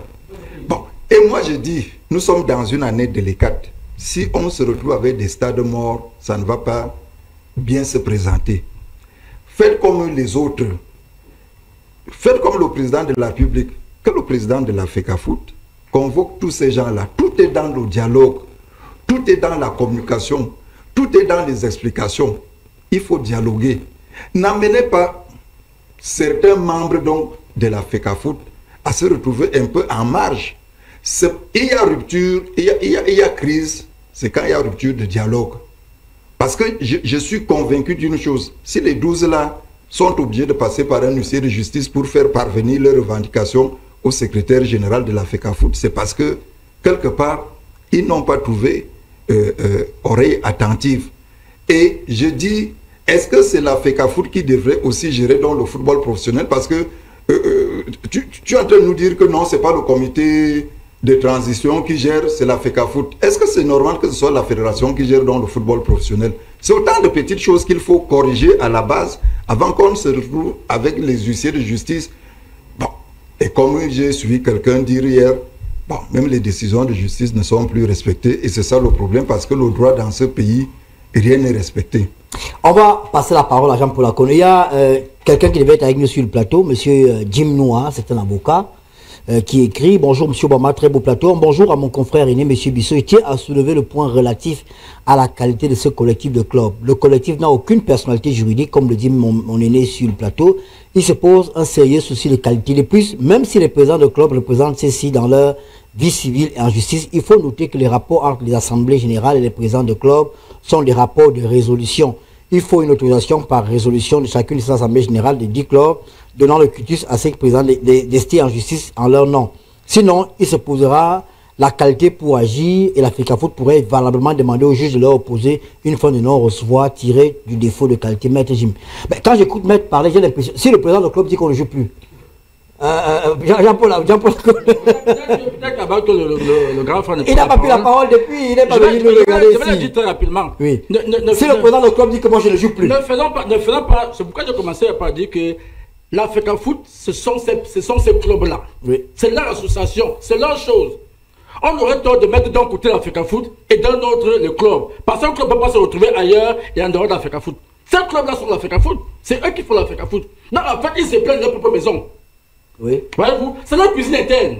Bon, et moi je dis, nous sommes dans une année délicate. Si on se retrouve avec des stades morts, ça ne va pas bien se présenter. Faites comme les autres. Faites comme le président de la République, que le président de la FECAFOOT convoque tous ces gens-là. Tout est dans le dialogue, tout est dans la communication, tout est dans les explications. Il faut dialoguer. N'amenez pas certains membres donc, de la FECAFOOT à se retrouver un peu en marge. Il y a rupture, il y a crise, c'est quand il y a rupture de dialogue. Parce que je suis convaincu d'une chose, si les 12 là sont obligés de passer par un huissier de justice pour faire parvenir leurs revendications au secrétaire général de la FECAFOOT, c'est parce que, quelque part, ils n'ont pas trouvé oreille attentive. Et je dis, est-ce que c'est la FECAFOOT qui devrait aussi gérer dans le football professionnel? Parce que tu es en train de nous dire que non, ce n'est pas le comité de transition qui gère, c'est la FECAFOOT. Est-ce que c'est normal que ce soit la fédération qui gère dans le football professionnel? C'est autant de petites choses qu'il faut corriger à la base avant qu'on se retrouve avec les huissiers de justice. Bon, et comme j'ai suivi quelqu'un dire hier, bon, même les décisions de justice ne sont plus respectées et c'est ça le problème parce que le droit dans ce pays, rien n'est respecté. On va passer la parole à Jean-Paul Akone. Il y a quelqu'un qui devait être avec nous sur le plateau, monsieur Jim Noah, c'est un avocat, qui écrit: bonjour monsieur Obama, très beau plateau. Bonjour à mon confrère aîné, monsieur Bissot. Je tiens à soulever le point relatif à la qualité de ce collectif de club. Le collectif n'a aucune personnalité juridique, comme le dit mon aîné sur le plateau. Il se pose un sérieux souci de qualité. De plus, même si les présidents de club représentent ceux-ci dans leur vie civile et en justice, il faut noter que les rapports entre les assemblées générales et les présidents de club sont des rapports de résolution. Il faut une autorisation par résolution de chacune des assemblées générales de 10 clubs, donnant le cutus à ces présidents d'ester en justice en leur nom. Sinon, il se posera la qualité pour agir et la FECAFOOT pourrait valablement demander au juge de leur opposer une fin de non-recevoir tirée du défaut de qualité. Maître Jim. Mais quand j'écoute Maître parler, j'ai l'impression, si le président du club dit qu'on ne joue plus, Jean-Paul. Le grand frère il n'a pas pris la parole depuis, il n'est pas venu nous regarder ici. Je vais le dire très rapidement. Oui. Si le président du club dit que moi je ne joue plus. Ne faisons pas, c'est pourquoi j'ai commencé par dire que la FECAFOOT, ce sont ces clubs-là. Oui. C'est leur association, c'est leur chose. On aurait tort de mettre d'un côté la FECAFOOT et d'un autre le club. Parce qu'un club ne peut pas se retrouver ailleurs et en dehors de la FECAFOOT. Ces clubs-là sont la FECAFOOT. C'est eux qui font la FECAFOOT. Non, en fait, ils se plaignent de leur propre maison. Oui. Voyez-vous, c'est leur cuisine interne.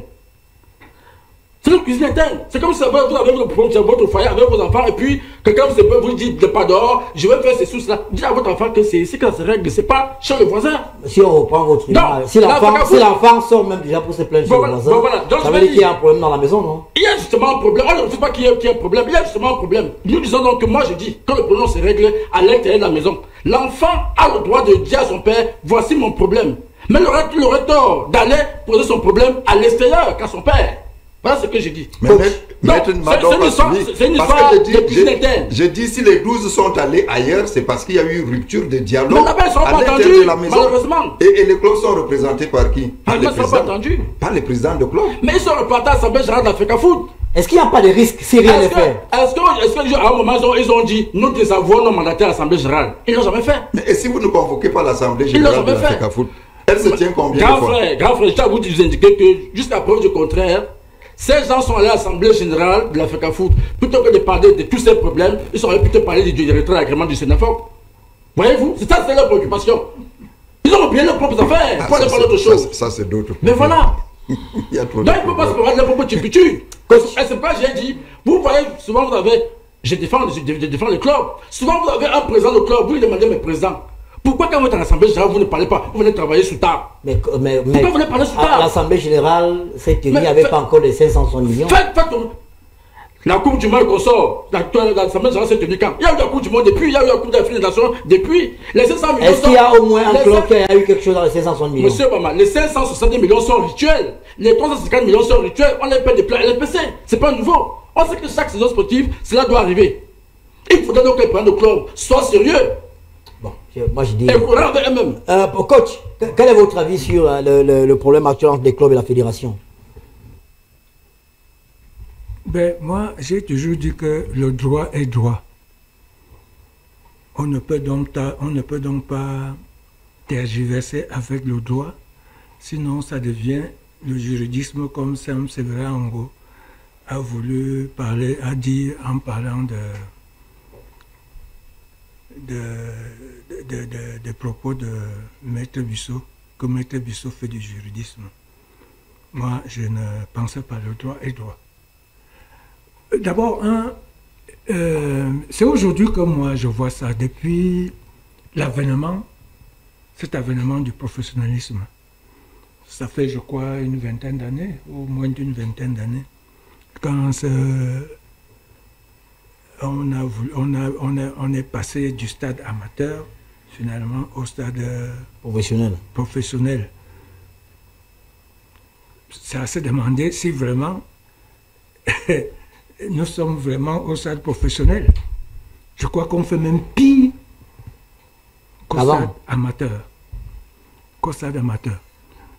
C'est une cuisine interne. C'est comme si vous avez votre foyer avec vos enfants et puis quelqu'un vous dit de pas dehors, je vais faire ces sous-là. Dites à votre enfant que c'est ici que ça se règle, c'est pas chez le voisin. Si on reprend votre image, si l'enfant sort même déjà pour se plaindre chez le voisin, ça veut dire qu'il y a un problème dans la maison, non? Il y a justement un problème. On ne dit pas qu'il y a un problème, il y a justement un problème. Nous disons donc que moi je dis que le problème se règle à l'intérieur de la maison. L'enfant a le droit de dire à son père, voici mon problème. Mais il aurait tort d'aller poser son problème à l'extérieur qu'à son père. Voilà ce que j'ai dit. Mais c'est une histoire de cuisine interne. Je dis si les 12 sont allés ailleurs, c'est parce qu'il y a eu rupture de dialogue à l'intérieur de la maison. Malheureusement. Et les clubs sont représentés par qui? Par les présidents. Par les présidents de clubs. Mais ils sont représentés à l'Assemblée générale d'Africa Foot. Est-ce qu'il n'y a pas de risque si rien n'est fait? Est-ce qu'à un moment, ils ont dit nous désavouons nos mandataires à l'Assemblée générale? Ils ne l'ont jamais fait. Mais et si vous ne convoquez pas l'Assemblée générale d'Africa Foot, elle se tient combien de fois? Grand frère, je tiens à vous indiquer que jusqu'à preuve du contraire, ces gens sont allés à l'Assemblée générale de l'Africa Foot. Plutôt que de parler de tous ces problèmes, ils auraient plutôt parlé du directeur d'agrément du Sénafoc. Voyez-vous, c'est leur préoccupation. Ils ont oublié leurs propres affaires. Pour aller parler d'autre chose. Ça, c'est d'autres. Mais voilà. Il y a trop de. Donc, il ne peut pas se parler de propos tupitu. C'est pas, j'ai dit, vous voyez, souvent vous avez, je défends le club. Souvent vous avez un président de club, vous lui demandez, mais président, pourquoi quand vous êtes à l'Assemblée générale, vous ne parlez pas, vous venez travailler sous tard? Pourquoi vous venez parler sous tard? L'Assemblée générale, cette tenue, il n'y avait pas encore les 560 millions. La Coupe du Monde qu'on sort, l'Assemblée générale s'est tenue quand? Il y a eu la Coupe du Monde depuis, il y a eu la Coupe d'Afrique des Nations depuis. Les 500 millions. Est-ce qu'il y a au moins un club qui a eu quelque chose dans les 560 millions? Monsieur Obama, les 570 millions sont rituels. Les 350 millions sont rituels. On les paie des plans LPC. C'est pas nouveau. On sait que chaque saison sportive, cela doit arriver. Il faudrait donc que les présidents de club soient sérieux. Bon, moi je dis. Et courant avec eux-mêmes. Coach, quel est votre avis sur le problème actuel entre les clubs et la fédération? Ben, moi, j'ai toujours dit que le droit est droit. On ne peut donc pas tergiverser avec le droit, sinon ça devient le juridisme comme Sam Sévérin Ango a voulu parler, a dit en parlant des propos de Maître Bissot, que Maître Bissot fait du juridisme. Moi, je ne pensais pas le droit est droit. D'abord, c'est aujourd'hui que moi je vois ça, depuis cet avènement du professionnalisme. Ça fait, je crois, une vingtaine d'années, ou moins d'une vingtaine d'années, quand on est passé du stade amateur, finalement, au stade professionnel. Ça a se demandé si vraiment nous sommes vraiment au stade professionnel. Je crois qu'on fait même pire qu'au stade amateur.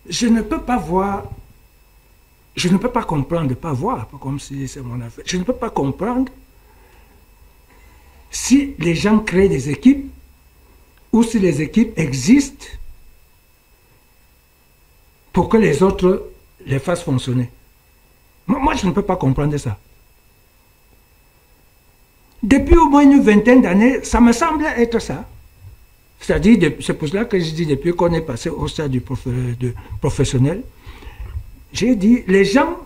Je ne peux pas voir, je ne peux pas comprendre, pas voir, comme si c'est mon affaire. Je ne peux pas comprendre si les gens créent des équipes ou si les équipes existent pour que les autres les fassent fonctionner. Moi, je ne peux pas comprendre ça. Depuis au moins une vingtaine d'années, ça me semble être ça. C'est-à-dire, c'est pour cela que je dis, depuis qu'on est passé au stade du professionnel, j'ai dit, les gens,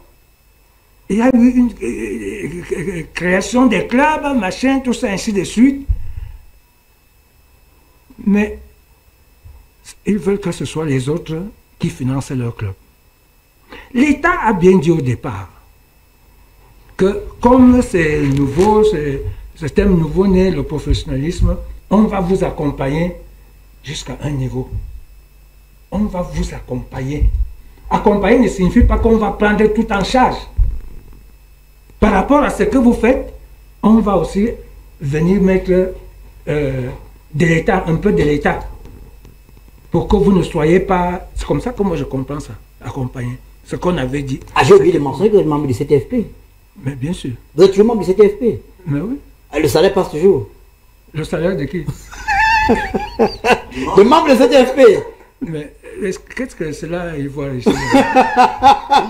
il y a eu une création des clubs, machin, tout ça, ainsi de suite. Mais ils veulent que ce soit les autres qui financent leur club. L'État a bien dit au départ que comme c'est nouveau, c'est un nouveau-né, le professionnalisme, on va vous accompagner jusqu'à un niveau. On va vous accompagner. Accompagner ne signifie pas qu'on va prendre tout en charge. Par rapport à ce que vous faites, on va aussi venir mettre de l'État, un peu de l'État, pour que vous ne soyez pas... C'est comme ça que moi je comprends ça, accompagner. Ce qu'on avait dit. Ah, j'ai oublié de mentionner que vous êtes membre du CTFP. Mais bien sûr. Vous êtes toujours membre du CTFP? Mais oui. Le salaire passe toujours. Le salaire de qui? De membre du CTFP. Mais qu'est-ce que cela, il voit ici?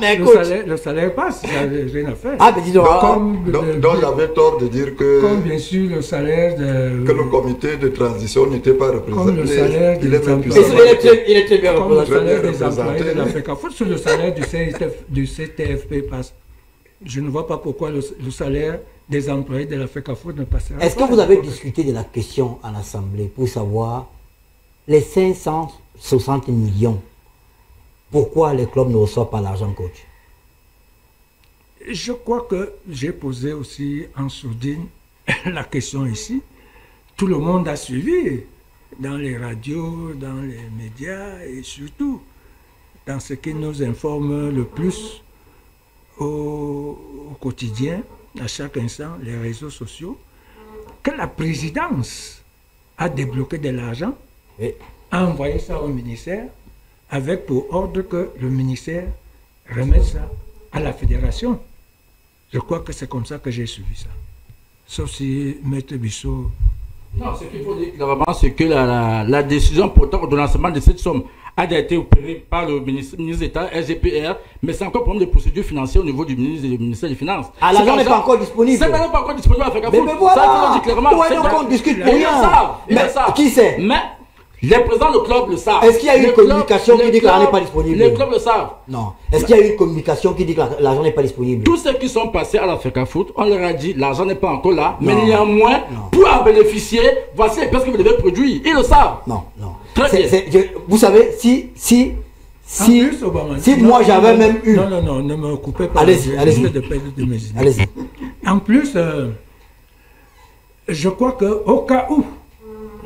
Mais le salaire passe, ça n'a rien à faire. Ah, mais dis donc. Donc j'avais tort de dire que... Comme bien sûr le salaire de... Que le comité de transition n'était pas représenté. Comme le salaire il est très bien représenté. Comme le salaire des employés de l'Africa Foot, sur le salaire du CTFP passe. je ne vois pas pourquoi le salaire des employés de la FECAFOOT ne passera pas. Est-ce que vous avez discuté de la question en Assemblée pour savoir les 560 millions, pourquoi les clubs ne reçoivent pas l'argent, coach? Je crois que j'ai posé aussi en sourdine la question ici. Tout le monde a suivi dans les radios, dans les médias et surtout dans ce qui nous informe le plus au quotidien, à chaque instant, les réseaux sociaux, que la présidence a débloqué de l'argent, a envoyé ça au ministère, avec pour ordre que le ministère remette ça à la fédération. Je crois que c'est comme ça que j'ai suivi ça. Sauf si Maître Bissot... Non, ce qu'il faut dire clairement, c'est que la décision portant au lancement de cette somme a été opérée par le ministre d'État, SGPR, mais c'est encore un problème de procédure financière au niveau du ministère des Finances. Ah, l'argent n'est pas encore disponible. C'est pas encore disponible à FECAFOOT. Mais voilà, ça, il faut le dire clairement. ouais, donc on discute pour Ils rien. le savent. Mais qui sait? Mais les présidents du club le savent. Est-ce qu'il y a eu une communication qui dit que l'argent n'est pas disponible? Les clubs le savent. Non. Est-ce qu'il y a eu une communication qui dit que l'argent n'est pas disponible? Tous ceux qui sont passés à la FECAFOOT, on leur a dit l'argent n'est pas encore là, mais Non. néanmoins, pour en bénéficier, voici les pièces que vous devez produire. Ils le savent. Non, non. Très bien. Vous savez, si plus, Obama, moi j'avais même eu... Non, ne me coupez pas. Allez-y, allez-y. De perdre de mes idées. Allez-y. En plus, je crois qu'au cas où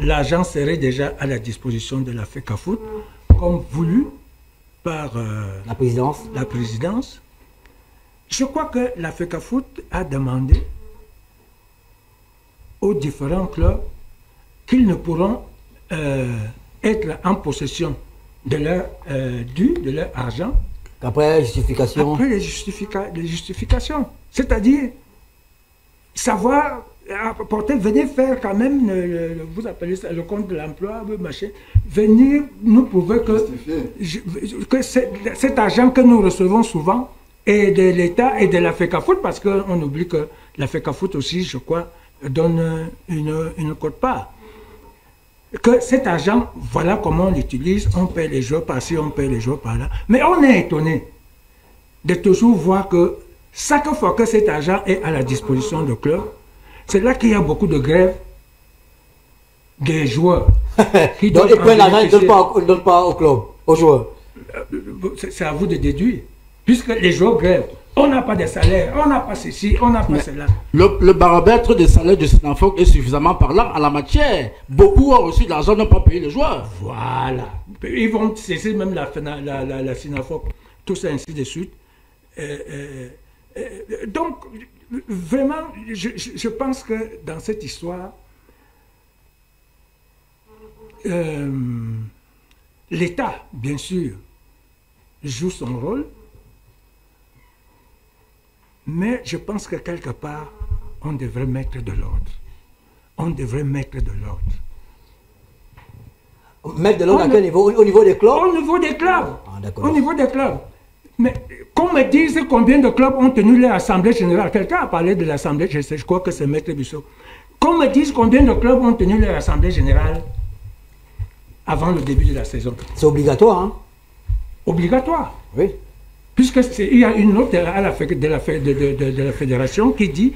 l'argent serait déjà à la disposition de la FECAFOOT, comme voulu par La présidence. la présidence, je crois que la FECAFOOT a demandé aux différents clubs qu'ils ne pourront être en possession de leur dû, de leur argent, Après justification. après les justifications. C'est-à-dire, savoir apporter, venez faire quand même, vous appelez ça le compte de l'emploi, machin, venir nous prouver que cet argent que nous recevons souvent est de l'État et de la FECAFOOT, parce qu'on oublie que la FECAFOOT aussi, je crois, donne une quote-part. Que cet argent, voilà comment on l'utilise, on paie les joueurs par-ci, on paie les joueurs par-là. Mais on est étonné de toujours voir que chaque fois que cet argent est à la disposition du club, c'est là qu'il y a beaucoup de grèves des joueurs. Donc ils prennent l'argent, ils ne donnent pas au club, aux joueurs. C'est à vous de déduire. Puisque les joueurs grèvent. On n'a pas de salaire, on n'a pas ceci, on n'a pas cela. Le baromètre des salaires de Sinafok est suffisamment parlant en la matière. Beaucoup ont reçu de l'argent, n'ont pas payé les joueurs. Voilà. Ils vont cesser même la Sinafok, tout ça ainsi de suite. Donc, vraiment, je pense que dans cette histoire, l'État, bien sûr, joue son rôle. Mais je pense que quelque part, on devrait mettre de l'ordre. On devrait mettre de l'ordre. Mettre de l'ordre à quel niveau? Au niveau des clubs? Au niveau des clubs. Ah, d'accord. Au niveau des clubs. Mais qu'on me dise combien de clubs ont tenu leur assemblée générale. Quelqu'un a parlé de l'assemblée, je crois que c'est Maître Bissot. Qu'on me dise combien de clubs ont tenu leur assemblée générale avant le début de la saison. C'est obligatoire, hein? Obligatoire. Oui. Puisqu'il y a une note de la fédération qui dit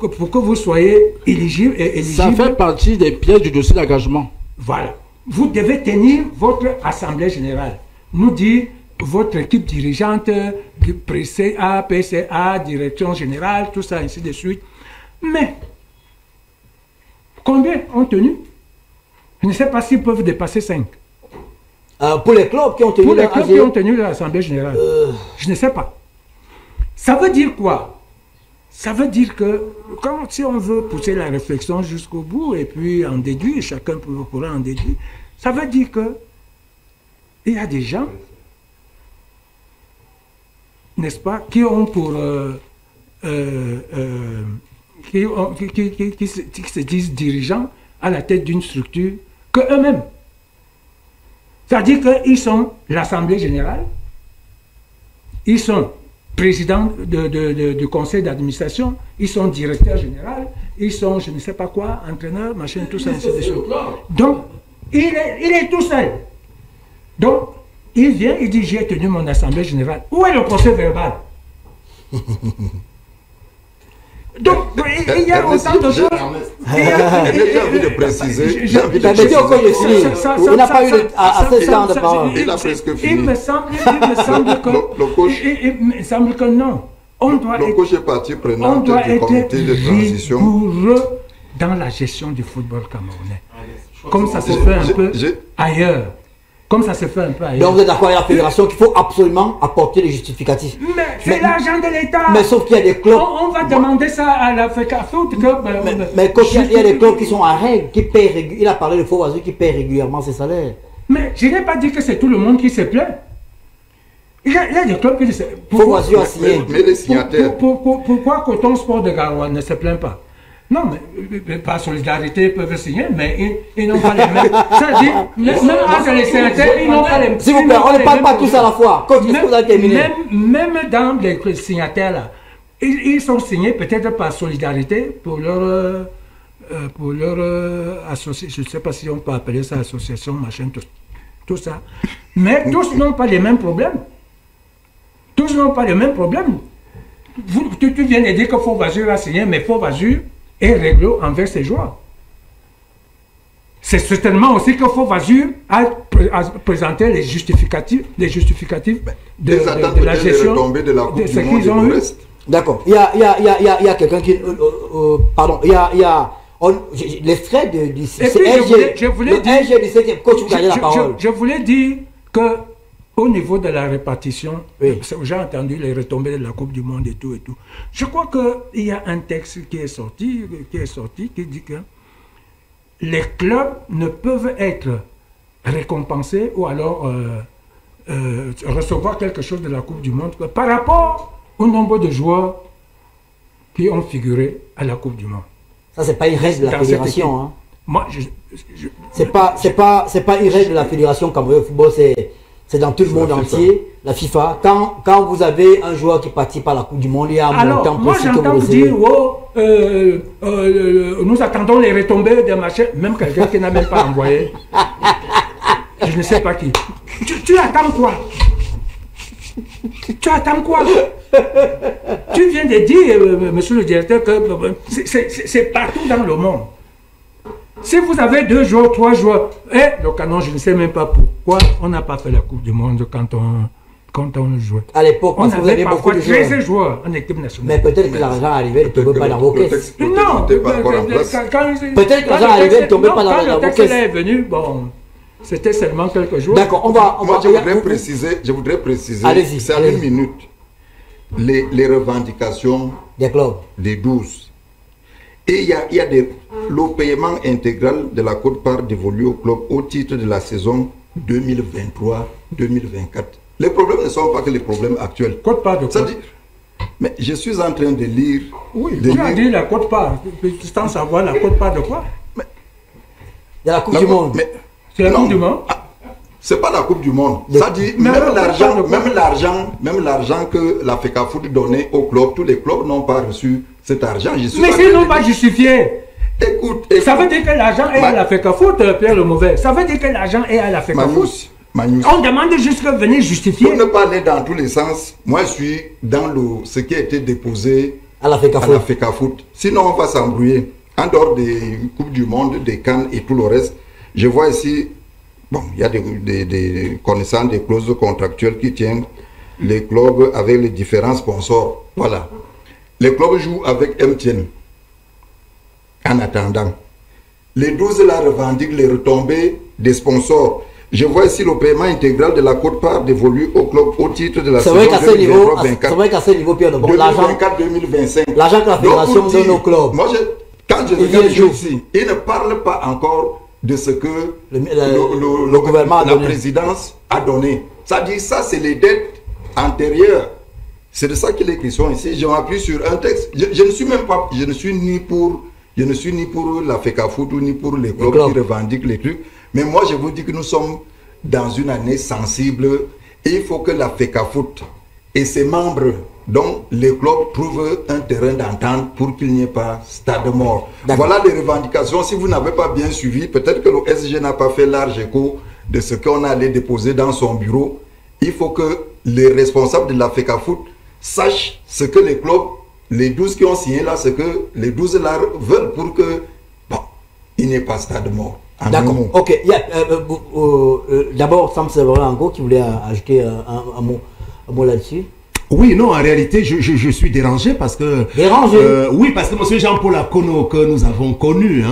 que pour que vous soyez éligible, Ça fait partie des pièces du dossier d'engagement. Voilà. Vous devez tenir votre assemblée générale. Nous dire votre équipe dirigeante, du PCA, PCA, direction générale, tout ça, ainsi de suite. Mais, combien ont tenu? Je ne sais pas s'ils peuvent dépasser 5. Pour les clubs qui ont tenu l'Assemblée générale, je ne sais pas. Ça veut dire quoi? Ça veut dire que, si on veut pousser la réflexion jusqu'au bout et puis en déduire, chacun pourra en déduire, ça veut dire que il y a des gens, n'est-ce pas, qui ont pour... qui se disent dirigeants à la tête d'une structure que eux-mêmes. C'est-à-dire qu'ils sont l'Assemblée générale, ils sont présidents du conseil d'administration, ils sont directeurs généraux, ils sont je ne sais pas quoi, entraîneurs, machin, tout ça, ainsi de suite. Donc, il est tout seul. Donc, il vient, il dit j'ai tenu mon assemblée générale. Où est le procès verbal? Donc, il y a autant de choses. J'ai envie de préciser. Il n'a pas eu assez de temps de parole. Il a presque fini. Il me semble que non. Le coach est partie prenante du comité de transition. Rigoureux dans la gestion du football camerounais. Comme ça se fait un peu ailleurs. Comme ça se fait un peu ailleurs. Donc vous êtes d'accord avec la fédération qu'il faut absolument apporter les justificatifs. Mais c'est l'argent de l'État. Mais sauf qu'il y a des clubs. On va demander ça à la FECAFOOT. Mais quand il y a des clubs qui sont en règle, qui paient régulièrement. Il a parlé de Faux-Vazou qui paie régulièrement ses salaires. Mais je n'ai pas dit que c'est tout le monde qui se plaint. Il y a des clubs qui se plaignent. Faux-Vazou a signé. Mais les signataires. Pourquoi Coton Sport de Garoua ne se plaint pas? Non, mais par solidarité, ils peuvent signer, mais ils n'ont pas les mêmes. C'est-à-dire, même entre les signataires, ils n'ont pas les mêmes. S'il vous plaît, on ne parle pas tous à la fois. Même dans les signataires, là, ils sont signés peut-être par solidarité pour leur association. Je ne sais pas si on peut appeler ça association, machin, tout ça. Mais tous n'ont pas les mêmes problèmes. Tous n'ont pas les mêmes problèmes. Tu viens de dire que Faux-Vazou a signé, mais Faux-Vazou est réglo envers ses joueurs. C'est certainement aussi que Faux-Vazou a présenté les justificatifs de la gestion de la Coupe de ce du Monde qu'ils ont eu. D'accord. Il y a quelqu'un qui... pardon, il y a... les frais du SG du 7e coach, vous gagnez la parole. Je voulais dire que au niveau de la répartition, oui. J'ai entendu les retombées de la Coupe du Monde et tout. Je crois qu'il y a un texte qui est sorti qui dit que les clubs ne peuvent être récompensés ou alors recevoir quelque chose de la Coupe du Monde par rapport au nombre de joueurs qui ont figuré à la Coupe du Monde. Ça, c'est pas une règle de la fédération. Hein. Moi, c'est pas une règle de la fédération camerounaise de football, c'est dans tout le monde entier, la FIFA. Quand vous avez un joueur qui participe à la Coupe du Monde, il y a un montant précis que vous recevez. Nous attendons les retombées des machins, même quelqu'un qui n'a même pas envoyé. Je ne sais pas qui. Tu attends quoi? Tu attends quoi? Tu viens de dire, monsieur le directeur, que c'est partout dans le monde. Si vous avez 2 joueurs, 3 joueurs, le canon, je ne sais même pas pourquoi on n'a pas fait la Coupe du Monde quand on jouait. À l'époque, on avait parfois 13 joueurs en équipe nationale. Mais peut-être que l'argent arrivait, ne tombait pas dans vos caisses. Non, peut-être que l'argent arrivait, ne tombait pas dans vos caisses. Quand le texte est venu, bon, c'était seulement quelques jours. D'accord, je voudrais préciser, c'est à 1 minute, les revendications des clubs, des 12. Et il y a le paiement intégral de la quote-part dévolue au club au titre de la saison 2023-2024. Les problèmes ne sont pas que les problèmes actuels. Quote-part de quoi? Mais je suis en train de lire... Oui, tu as dit la quote-part. Sans savoir la quote-part de quoi? De la Coupe du Monde. C'est la Coupe du Monde? C'est pas la Coupe du Monde. Ça dit, même l'argent que la FECAFOOT donnait au club, tous les clubs n'ont pas reçu cet argent. Mais s'ils n'ont pas justifié. Écoute, ça veut dire que l'argent est à la FECAFOOT, Pierre le Mauvais. Ça veut dire que l'argent est à la FECAFOOT. On demande juste que venez justifier. Pour ne pas aller dans tous les sens, moi je suis dans ce qui a été déposé à la FECAFOOT. Sinon on va s'embrouiller. En dehors des Coupes du Monde, des CAN et tout le reste, je vois ici, bon, il y a des connaissances des clauses contractuelles qui tiennent les clubs avec les différents sponsors. Voilà. Les clubs jouent avec MTN. En attendant, les 12 là revendiquent les retombées des sponsors. Je vois ici le paiement intégral de la quote-part dévolue au club au titre de la saison 2023-2024. C'est vrai qu'à ce niveau, Pierre, bon, l'argent que la fédération donne au club. Moi, quand je regarde ici, il ne parle pas encore de ce que le gouvernement, la présidence a donné. Ça dit, ça c'est les dettes antérieures. C'est de ça qu'il est question ici. Je m'appuie sur un texte. Je ne suis même pas, je ne suis ni pour la FECAFOOT ou ni pour les clubs qui revendiquent les trucs. Mais moi, je vous dis que nous sommes dans une année sensible et il faut que la FECAFOOT et ses membres, dont les clubs, trouvent un terrain d'entente pour qu'il n'y ait pas stade mort. Voilà les revendications. Si vous n'avez pas bien suivi, peut-être que le SG n'a pas fait large écho de ce qu'on allait déposer dans son bureau. Il faut que les responsables de la FECAFOOT sache ce que les clubs, les 12 qui ont signé là, ce que les 12 là veulent pour que, bon, il n'y ait pas stade mort. D'accord, ok. D'abord, Sam Severin qui voulait ajouter un mot là-dessus. Oui, non, en réalité, je suis dérangé parce que... Dérangé oui, parce que M. Jean-Paul Akono, que nous avons connu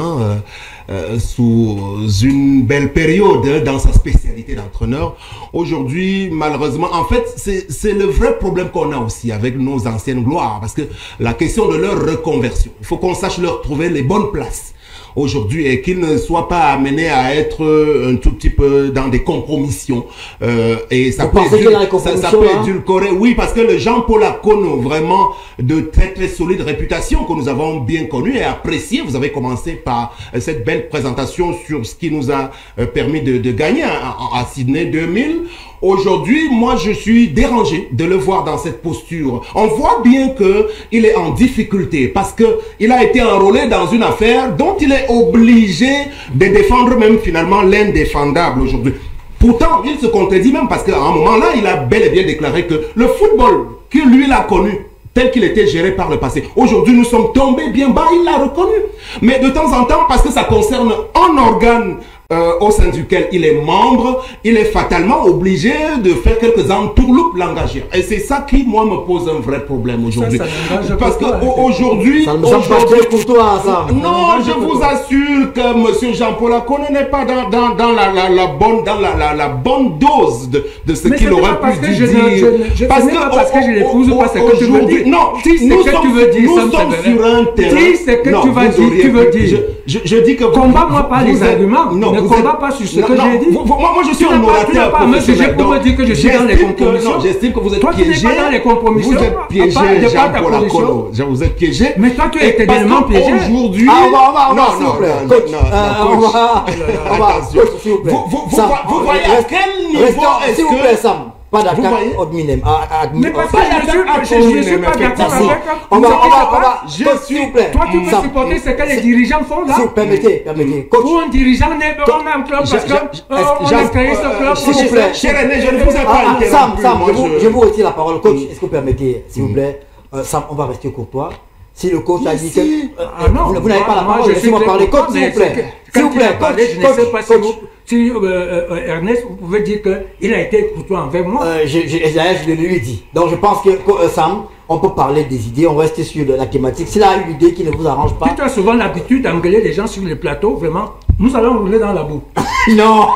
sous une belle période dans sa spécialité d'entraîneur, aujourd'hui, malheureusement, en fait, c'est le vrai problème qu'on a aussi avec nos anciennes gloires, parce que la question de leur reconversion, il faut qu'on sache leur trouver les bonnes places aujourd'hui et qu'ils ne soient pas amenés à être un tout petit peu dans des compromissions. Et ça peut édulcorer. Oui, parce que le Jean-Paul Akono, vraiment de très très solide réputation que nous avons bien connu et apprécié. Vous avez commencé par cette belle présentation sur ce qui nous a permis de gagner à Sydney 2000. Aujourd'hui, moi, je suis dérangé de le voir dans cette posture. On voit bien qu'il est en difficulté parce qu'il a été enrôlé dans une affaire dont il est obligé de défendre même finalement l'indéfendable aujourd'hui. Pourtant, il se contredit même parce qu'à un moment-là, il a bel et bien déclaré que le football que lui l'a connu, tel qu'il était géré par le passé. Aujourd'hui, nous sommes tombés bien bas, il l'a reconnu. Mais de temps en temps, parce que ça concerne un organe au sein duquel il est membre, il est fatalement obligé de faire quelques entourloupes langagières. Et c'est ça qui, moi, me pose un vrai problème aujourd'hui. Parce qu'aujourd'hui... Ça ne me semble pas très pour toi, ça. Non, je vous assure que M. Jean-Paul Akono n'est pas dans la bonne dose de ce qu'il aurait pu dire. Parce que je l'épouse pas ce que tu veux dire. Non, nous sommes sur un terrain... Dis ce que tu veux dire. Je dis que... Combat-moi pas les arguments. Ne combat pas sur ce que j'ai dit. Moi, je suis un orateur professionnel. Pour me dire que je suis dans les compromissions. J'estime que vous êtes piégé. Toi, tu n'es pas dans les compromissions. Vous êtes piégé, Jean-Paul Akono. Vous êtes piégé. Mais toi, tu es éternellement piégé. Aujourd'hui... Vous voyez à quel niveau est-ce que... S'il vous plaît, Sam. Pas d'accord ad hominem. Mais parce que je ne suis pas d'accord avec... On va... S'il vous plaît. Toi, tu peux supporter ce que les dirigeants font là. Permettez. Pour un dirigeant, on a un club parce qu'on a créé ce club. S'il vous plaît. Cher René, je ne vous ai pas interrompu. Sam, je vous retire la parole. Coach, est-ce que vous permettez, s'il vous plaît, Sam, on va rester courtois. Si le coach a dit que... Vous n'avez pas la parole, laissez-moi parler. Coach, s'il vous plaît. S'il vous plaît, coach. Je ne sais pas si Ernest, vous pouvez dire qu'il a été courtois envers moi. Je le lui ai dit. Donc je pense que Sam, on peut parler des idées, on reste sur la thématique. S'il a une idée qui ne vous arrange pas... Tu as souvent l'habitude d'engueuler les gens sur le plateau, vraiment. Nous allons rouler dans la boue. Non,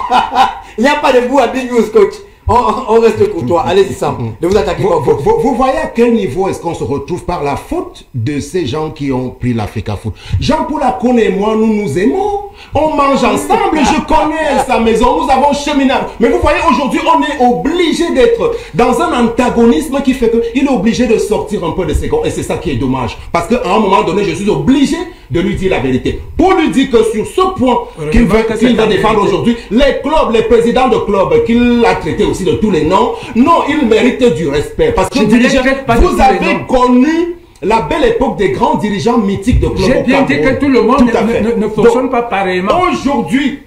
il n'y a pas de boue à Big News, coach. On reste courtois. Allez-y, Sam. Ne vous attaquez pas. Vous voyez à quel niveau est-ce qu'on se retrouve par la faute de ces gens qui ont pris l'Africa Foot. Jean-Paul Akono et moi, nous nous aimons. On mange ensemble. Je connais sa maison. Nous avons cheminé. Mais vous voyez, aujourd'hui, on est obligé d'être dans un antagonisme qui fait qu'il est obligé de sortir un peu de ses gonds. Et c'est ça qui est dommage. Parce qu'à un moment donné, je suis obligé de lui dire la vérité. Pour lui dire que sur ce point qu'il va défendre aujourd'hui, les clubs, les présidents de clubs qu'il a traités aussi de tous les noms, non, ils méritent du respect. Parce que vous avez connu la belle époque des grands dirigeants mythiques de clubs. J'ai bien dit que tout le monde ne fonctionne pas pareillement. Aujourd'hui,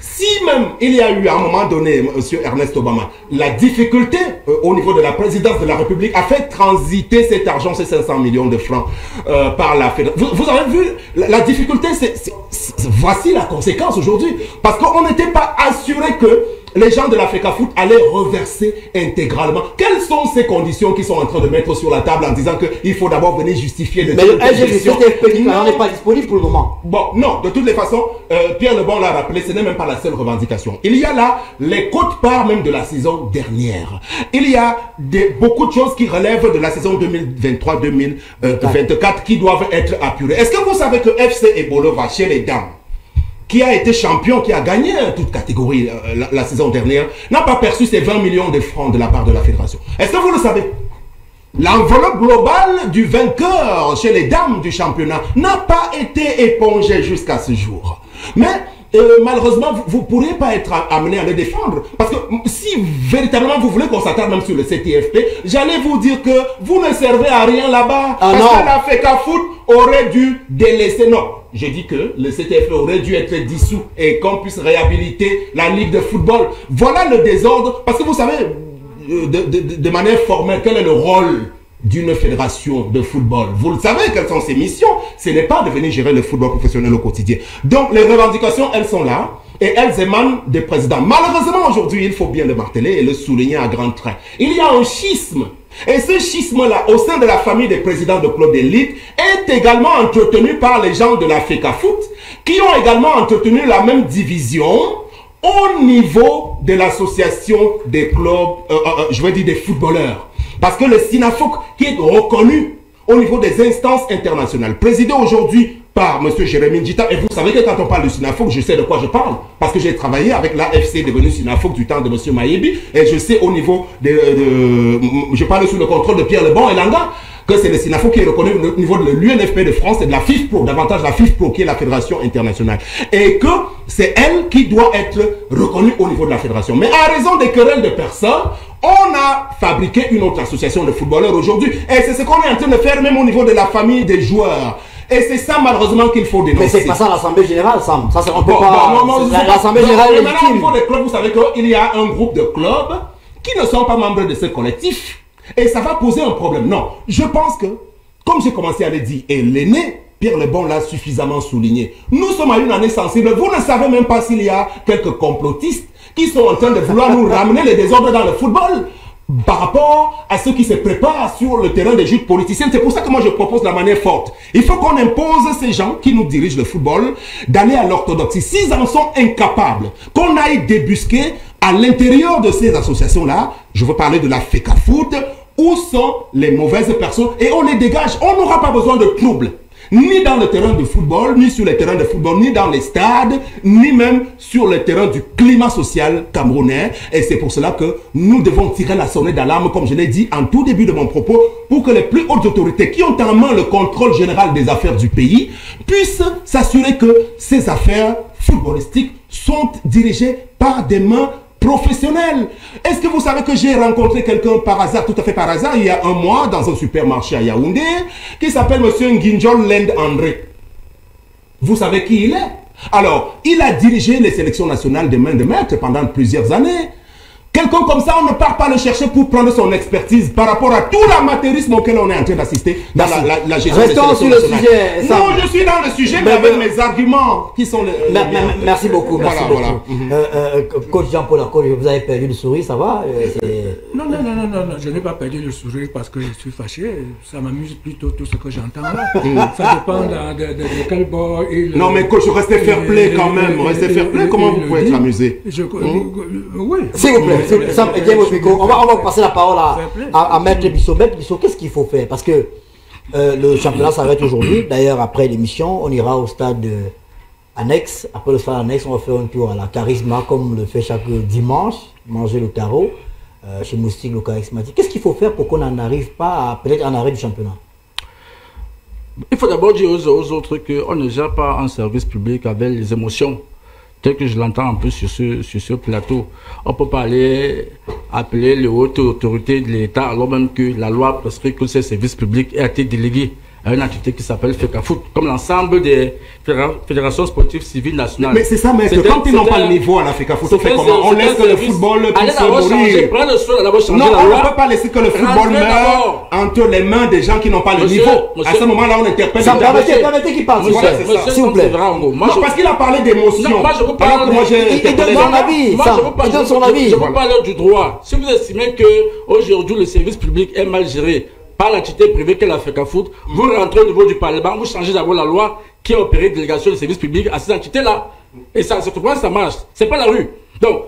si même il y a eu à un moment donné, M. Ernest Obama, la difficulté au niveau de la présidence de la République a fait transiter cet argent, ces 500 millions de francs par la fédération. Vous avez vu, la difficulté, voici la conséquence aujourd'hui. Parce qu'on n'était pas assuré que les gens de l'Africa Foot allaient reverser intégralement. Quelles sont ces conditions qu'ils sont en train de mettre sur la table en disant qu'il faut d'abord venir justifier de... Mais le LGBTFP n'est pas disponible pour le moment. Bon, non, de toutes les façons, Pierre Lebon l'a rappelé, ce n'est même pas la seule revendication. Il y a là les quotes-parts même de la saison dernière. Il y a beaucoup de choses qui relèvent de la saison 2023-2024 qui doivent être apurées. Est-ce que vous savez que FC Ebolova chez les dames, qui a été champion, qui a gagné toute catégorie la saison dernière, n'a pas perçu ces 20 millions de francs de la part de la fédération? Est-ce que vous le savez? L'enveloppe globale du vainqueur chez les dames du championnat n'a pas été épongée jusqu'à ce jour. Mais malheureusement, vous ne pourriez pas être amené à le défendre. Parce que si véritablement vous voulez qu'on s'attarde même sur le CTFP, j'allais vous dire que vous ne servez à rien là-bas. Parce que l'Africa Foot aurait dû délaisser. Non, j'ai dit que le CTFP aurait dû être dissous et qu'on puisse réhabiliter la Ligue de football. Voilà le désordre. Parce que vous savez, de manière formelle, quel est le rôle d'une fédération de football. Vous le savez, quelles sont ses missions? Ce n'est pas de venir gérer le football professionnel au quotidien. Donc, les revendications, elles sont là et elles émanent des présidents. Malheureusement, aujourd'hui, il faut bien le marteler et le souligner à grands traits. Il y a un schisme. Et ce schisme-là, au sein de la famille des présidents de clubs d'élite, est également entretenu par les gens de la FECAFOOT, qui ont également entretenu la même division au niveau de l'association des clubs, je veux dire des footballeurs. Parce que le SINAFOC, qui est reconnu au niveau des instances internationales, présidé aujourd'hui par M. Jérémy Njita, et vous savez que quand on parle du SINAFOC, je sais de quoi je parle, parce que j'ai travaillé avec l'AFC devenu SINAFOC du temps de M. Maïebi, et je sais au niveau je parle sous le contrôle de Pierre Lebon et Langa, que c'est le SINAFOC qui est reconnu au niveau de l'UNFP de France et de la FIFPro, davantage la FIFPro qui est la Fédération internationale. Et que c'est elle qui doit être reconnue au niveau de la fédération. Mais à raison des querelles de personnes, on a fabriqué une autre association de footballeurs aujourd'hui. Et c'est ce qu'on est en train de faire même au niveau de la famille des joueurs. Et c'est ça malheureusement qu'il faut dénoncer. Mais c'est pas ça l'Assemblée Générale, Sam. Ça, on peut pas... L'Assemblée Générale est maintenant, au niveau des clubs, vous savez qu'il y a un groupe de clubs qui ne sont pas membres de ce collectif. Et ça va poser un problème. Non, je pense que, comme j'ai commencé à le dire, et l'aîné, Pierre Lebon l'a suffisamment souligné, nous sommes à une année sensible. Vous ne savez même pas s'il y a quelques complotistes qui sont en train de vouloir nous ramener les désordres dans le football par rapport à ce qui se prépare sur le terrain des luttes politiciennes. C'est pour ça que moi je propose de la manière forte. Il faut qu'on impose ces gens qui nous dirigent le football d'aller à l'orthodoxie. S'ils en sont incapables, qu'on aille débusquer à l'intérieur de ces associations-là, je veux parler de la FECAFOOT, où sont les mauvaises personnes et on les dégage. On n'aura pas besoin de troubles, ni dans le terrain de football, ni sur les terrains de football, ni dans les stades, ni même sur le terrain du climat social camerounais. Et c'est pour cela que nous devons tirer la sonnette d'alarme, comme je l'ai dit en tout début de mon propos, pour que les plus hautes autorités qui ont en main le contrôle général des affaires du pays puissent s'assurer que ces affaires footballistiques sont dirigées par des mains professionnel. Est-ce que vous savez que j'ai rencontré quelqu'un par hasard, tout à fait par hasard, il y a un mois, dans un supermarché à Yaoundé, qui s'appelle M. Nginjol Lend André. Vous savez qui il est? Alors, il a dirigé les sélections nationales de main de maître pendant plusieurs années. Quelqu'un comme ça, on ne part pas le chercher pour prendre son expertise par rapport à tout l'amateurisme auquel on est en train d'assister dans la gestion des sélections sur le sujet. Non, je suis dans le sujet, mais avec mes arguments qui sont les... Merci beaucoup. Merci voilà. beaucoup. Coach Jean-Paul Arcole, vous avez perdu le sourire, ça va? Non, je n'ai pas perdu le sourire parce que je suis fâché. Ça m'amuse plutôt tout ce que j'entends là. Ça dépend de quel bord il... Non, mais coach, restez fair play quand même. Restez fair play. Comment vous pouvez être amusé? Oui. S'il vous plaît. On va passer la parole à Maître Bissot. Maître Bissot, qu'est-ce qu'il faut faire? Parce que le championnat s'arrête aujourd'hui. D'ailleurs, après l'émission, on ira au stade annexe. Après le stade annexe, on va faire un tour à la Charisma, comme on le fait chaque dimanche, manger le tarot chez Moustique, le charismatique. Qu'est-ce qu'il faut faire pour qu'on n'en arrive pas à peut-être en arrêt du championnat? Il faut d'abord dire aux autres qu'on ne gère pas un service public avec les émotions. Tel que je l'entends un peu sur ce plateau, on ne peut pas aller appeler les hautes autorités de l'État alors même que la loi prescrit que ces services publics aient été délégués à une entité qui s'appelle FECAFOOT, comme l'ensemble des fédérations sportives civiles nationales. Mais c'est ça, mais quand ils n'ont pas le niveau à la FECAFOOT, on fait comment? On laisse que le football puisse mourir. Non, on ne peut pas laisser que le football meure entre les mains des gens qui n'ont pas le niveau. À ce moment-là, on interpelle. Permettez qu'il parle, s'il vous plaît. Parce qu'il a parlé d'émotion. Il donne son avis. Je veux parler du droit. Si vous estimez qu'aujourd'hui le service public est mal géré par l'entité privée qu'est la FECAFOOT, vous rentrez au niveau du Parlement, vous changez d'abord la loi qui a opéré délégation de services publics à ces entités-là. Et ça, c'est pourquoi ça marche. C'est pas la rue. Donc,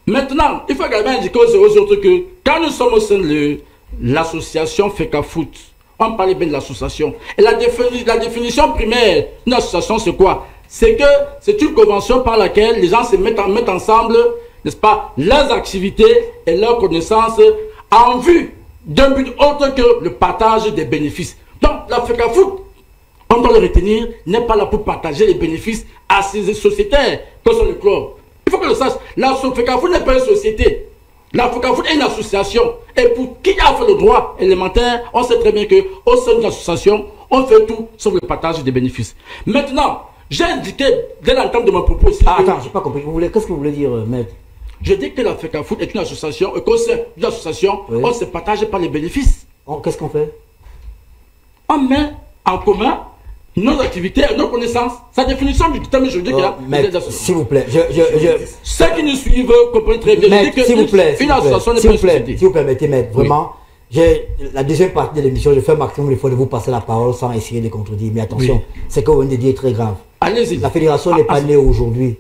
maintenant, il faut également indiquer aux autres que quand nous sommes au sein de l'association FECAFOOT, on parlait bien de l'association. Et la définition primaire d'une association, c'est quoi? C'est que c'est une convention par laquelle les gens se mettent ensemble, n'est-ce pas, leurs activités et leurs connaissances en vue d'un but autre que le partage des bénéfices. Donc, la FECAFOOT, on doit le retenir, n'est pas là pour partager les bénéfices à ces sociétaires que sont les clubs. Il faut que le sache, la FECAFOOT n'est pas une société. La FECAFOOT est une association. Et pour qui a fait le droit élémentaire, on sait très bien qu'au sein d'une association, on fait tout sauf le partage des bénéfices. Maintenant, j'ai indiqué dès l'entame de mon propos aussi. Attends, je n'ai pas compris. Qu'est-ce que vous voulez dire, maître? Je dis que la FECAFOOT est une association, et qu'au sein d'une association, on se partage pas les bénéfices. Qu'est-ce qu'on fait? On met en commun nos activités, nos connaissances, sa définition du terme juridique. S'il vous plaît, ceux qui nous suivent comprennent très bien. Maître, s'il vous plaît, une association n'est pas une société. S'il vous plaît, mettez maître, vraiment. La deuxième partie de l'émission, je fais un maximum de vous passer la parole sans essayer de contredire. Mais attention, c'est que vous venez de dire est très grave. Allez-y. La fédération n'est pas née aujourd'hui.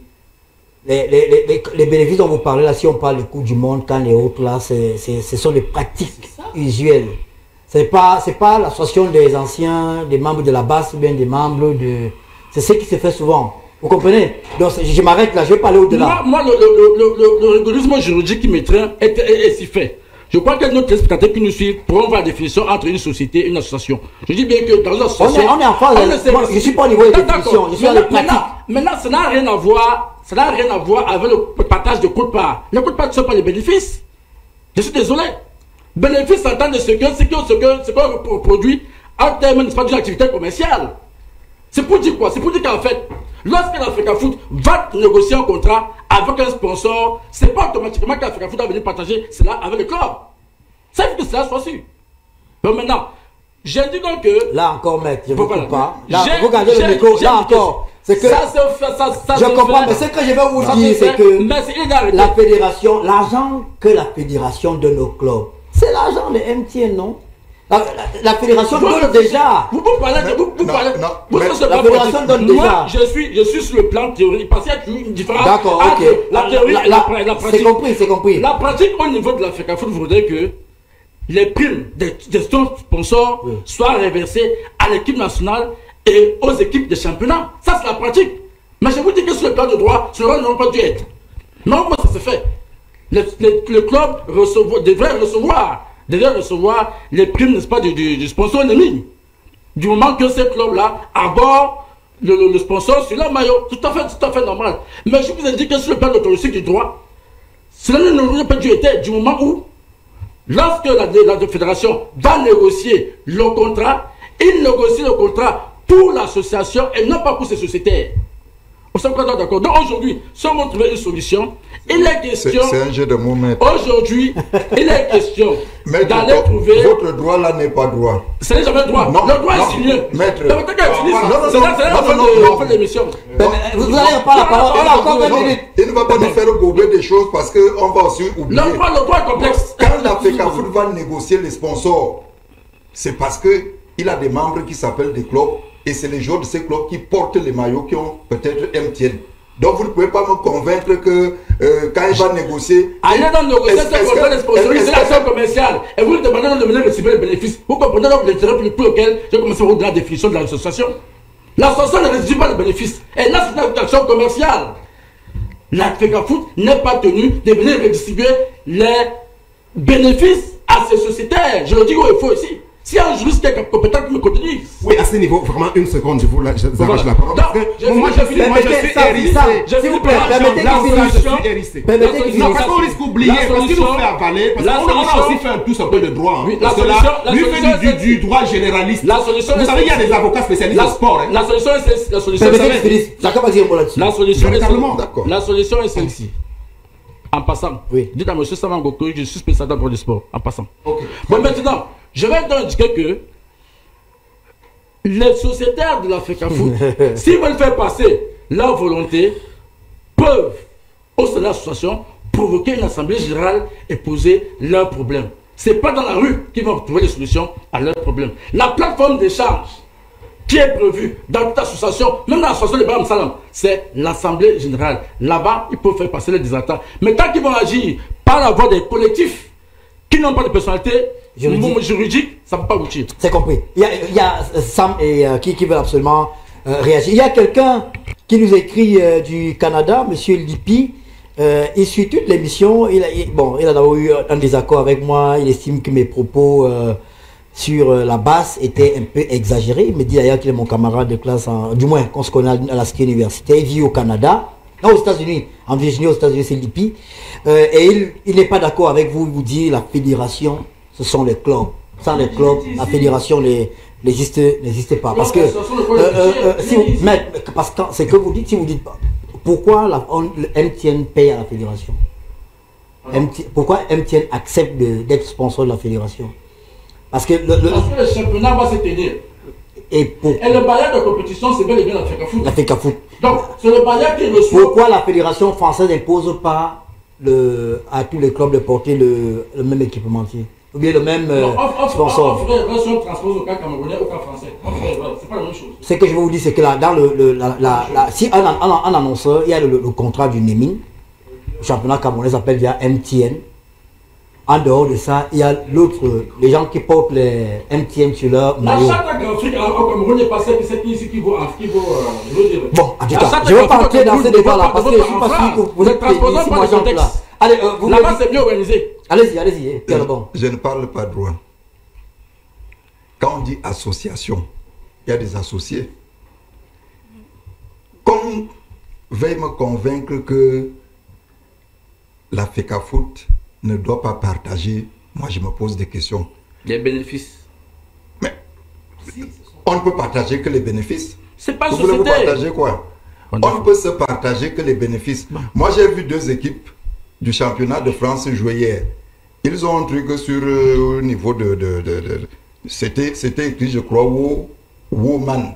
Les bénéfices dont vous parlez là, si on parle du Coupe du Monde, quand les autres là, ce sont des pratiques usuelles. C'est pas l'association des anciens, des membres de la base, ou bien des membres de... C'est ce qui se fait souvent. Vous comprenez? Donc je m'arrête là, je vais parler au-delà. Moi, le rigorisme juridique qui m'étreint est si fait. Je crois que nos téléspectateurs qui nous suivent pourront voir la définition entre une société et une association. Je dis bien que dans une association... On est en phase. Je ne suis pas au niveau de définition, je suis à la pratique. Maintenant, ça n'a rien à voir. Ça n'a rien à voir avec le partage de quote-part. Les quote-part ne sont pas les bénéfices. Je suis désolé. Bénéfice en tant de ce qu'on produit en termes d'une activité commerciale. C'est pour dire quoi? C'est pour dire qu'en fait, lorsque l'Africa Foot va négocier un contrat avec un sponsor, c'est pas automatiquement que l'Africa Foot va venir partager cela avec le club. Ça fait que cela soit sûr. Donc maintenant, j'ai dit donc que... Là encore, maître, je ne vous coupe pas. Là, regardez le micro, là encore. C'est que ça se fait, ça je comprends, mais ce que je vais vous dire, c'est que la fédération, l'argent que la fédération donne au club, c'est l'argent de MTN, non? La fédération donne déjà. Vous parlez de... La fédération donne déjà. Moi, je suis sur le plan théorique, parce qu'il y a une différence. D'accord, ok. La théorie et la pratique. C'est compris. La pratique au niveau de l'Africa Foot voudrait que les primes des sponsors soient reversées à l'équipe nationale et aux équipes de championnat. Ça, c'est la pratique. Mais je vous dis que sur le plan de droit, cela n'aurait pas dû être. Non, comment ça se fait? Le club devrait recevoir les primes, n'est-ce pas, du sponsor ennemi. Du moment que ce club-là aborde le sponsor sur leur maillot, tout à fait normal. Mais je vous ai dit que sur le plan autoristique du droit, cela n'aurait pas dû être du moment où, lorsque la fédération va négocier le contrat, il négocie le contrat pour l'association et non pas pour ses sociétaires. On s'est d'accord. Donc aujourd'hui, si on veut trouver une solution, il est question... C'est un jeu de mots, maître. Aujourd'hui, il est question d'aller trouver... Votre droit là n'est pas droit. Ce n'est jamais droit. Non, le droit est signé. Maître. Non, vous n'avez pas la parole. On a encore 20 minutes. Il ne va pas nous faire gober des choses parce qu'on va aussi oublier. Le droit est complexe. Quand l'Africa Foot va négocier les sponsors, c'est parce qu'il a des membres qui s'appellent des clubs. Et c'est les joueurs de ces clubs qui portent les maillots qui ont peut-être MTN. Donc vous ne pouvez pas me convaincre que quand il va négocier... Allez dans le négocier ce contrat de sponsoring, c'est l'action commerciale. Et vous lui demandez de venir recevoir les bénéfices. Vous comprenez donc l'intérêt pour lequel je commence à vous donner la définition de l'association. L'association ne rédige pas les bénéfices. Elle a une action commerciale. L'Africa Foot n'est pas tenu de venir redistribuer les bénéfices à ses sociétaires. Je le dis où il faut ici. Si un juriste qui est compétent qui me contredise. Oui, à ce niveau, vraiment, une seconde, je vous arrache la parole. Moi, je suis hérissé. S'il vous plaît, permettez qu'il finisse. Permettez qu'il finisse. Non, parce qu'on risque d'oublier, parce qu'il nous fait avaler, parce qu'on a aussi fait tous un peu de droit. Parce que là, lui fait du droit généraliste. Vous savez, il y a des avocats spécialistes en sport. La solution est La solution est celle-ci. En passant, dites à M. Samangoko que je suis spécialiste dans le droit du sport. En passant. Bon, maintenant, je vais donc indiquer que les sociétaires de l'Africa Foot, s'ils veulent faire passer leur volonté, peuvent, au sein de l'association, provoquer une assemblée générale et poser leurs problèmes. Ce n'est pas dans la rue qu'ils vont trouver les solutions à leurs problèmes. La plateforme d'échange qui est prévue dans toute association, même dans l'association de Bram Salam, c'est l'assemblée générale. Là-bas, ils peuvent faire passer les désaccords. Mais tant qu'ils vont agir par la voie des collectifs qui n'ont pas de personnalité juridique, ça ne peut pas aboutir. C'est compris. Il y a Sam et qui veut absolument réagir. Il y a quelqu'un qui nous écrit du Canada, M. Lippi. Il suit toute l'émission. Il a d'abord eu un désaccord avec moi. Il estime que mes propos sur la basse étaient un peu exagérés. Il me dit d'ailleurs qu'il est mon camarade de classe, du moins qu'on se connaît à la Ski Université. Il vit au Canada. Non, aux États-Unis, en Virginie, aux États-Unis, c'est Lippi. Et il n'est pas d'accord avec vous. Il vous dit la fédération, ce sont les clubs. Sans les clubs, la fédération n'existe pas. Parce que, parce que c'est que vous dites, si vous dites pourquoi le MTN paye à la fédération, pourquoi MTN accepte d'être sponsor de la fédération? Parce que Parce que le championnat va se tenir. Et le barrière de compétition, c'est bel et bien l'Africa Foot. L'Africa Foot. Donc, c'est le barrière qui reçoit. Pourquoi la fédération française n'impose pas à tous les clubs de porter le même équipementier? Ou bien le même sponsor? On transpose au cas camerounais, au cas français. C'est pas la même chose. Ce que je vais vous dire, c'est que là, dans si un annonceur, il y a le contrat du naming, le championnat camerounais s'appelle via MTN. En dehors de ça, il y a les gens qui portent les MTN sur leur maillot. Chaque Afrique au Cameroun est passé, c'est qui vaut. Bon, en tout cas, je vais pas entrer dans ce débat-là parce que je suis pas sûr que vous êtes ici, moi j'entre là. Allez, vous là-bas, c'est mieux organisé. Allez-y, Pierre Lebon. Je ne parle pas droit. Quand on dit association, il y a des associés. Qu'on veuille me convaincre que la FECA Foot ne doit pas partager, moi je me pose des questions. Les bénéfices. Mais on ne peut partager que les bénéfices. C'est pas vous voulez vous partager quoi? On ne peut se partager que les bénéfices. Moi j'ai vu 2 équipes du championnat de France jouer hier. Ils ont un truc sur au niveau c'était écrit, je crois, Woman.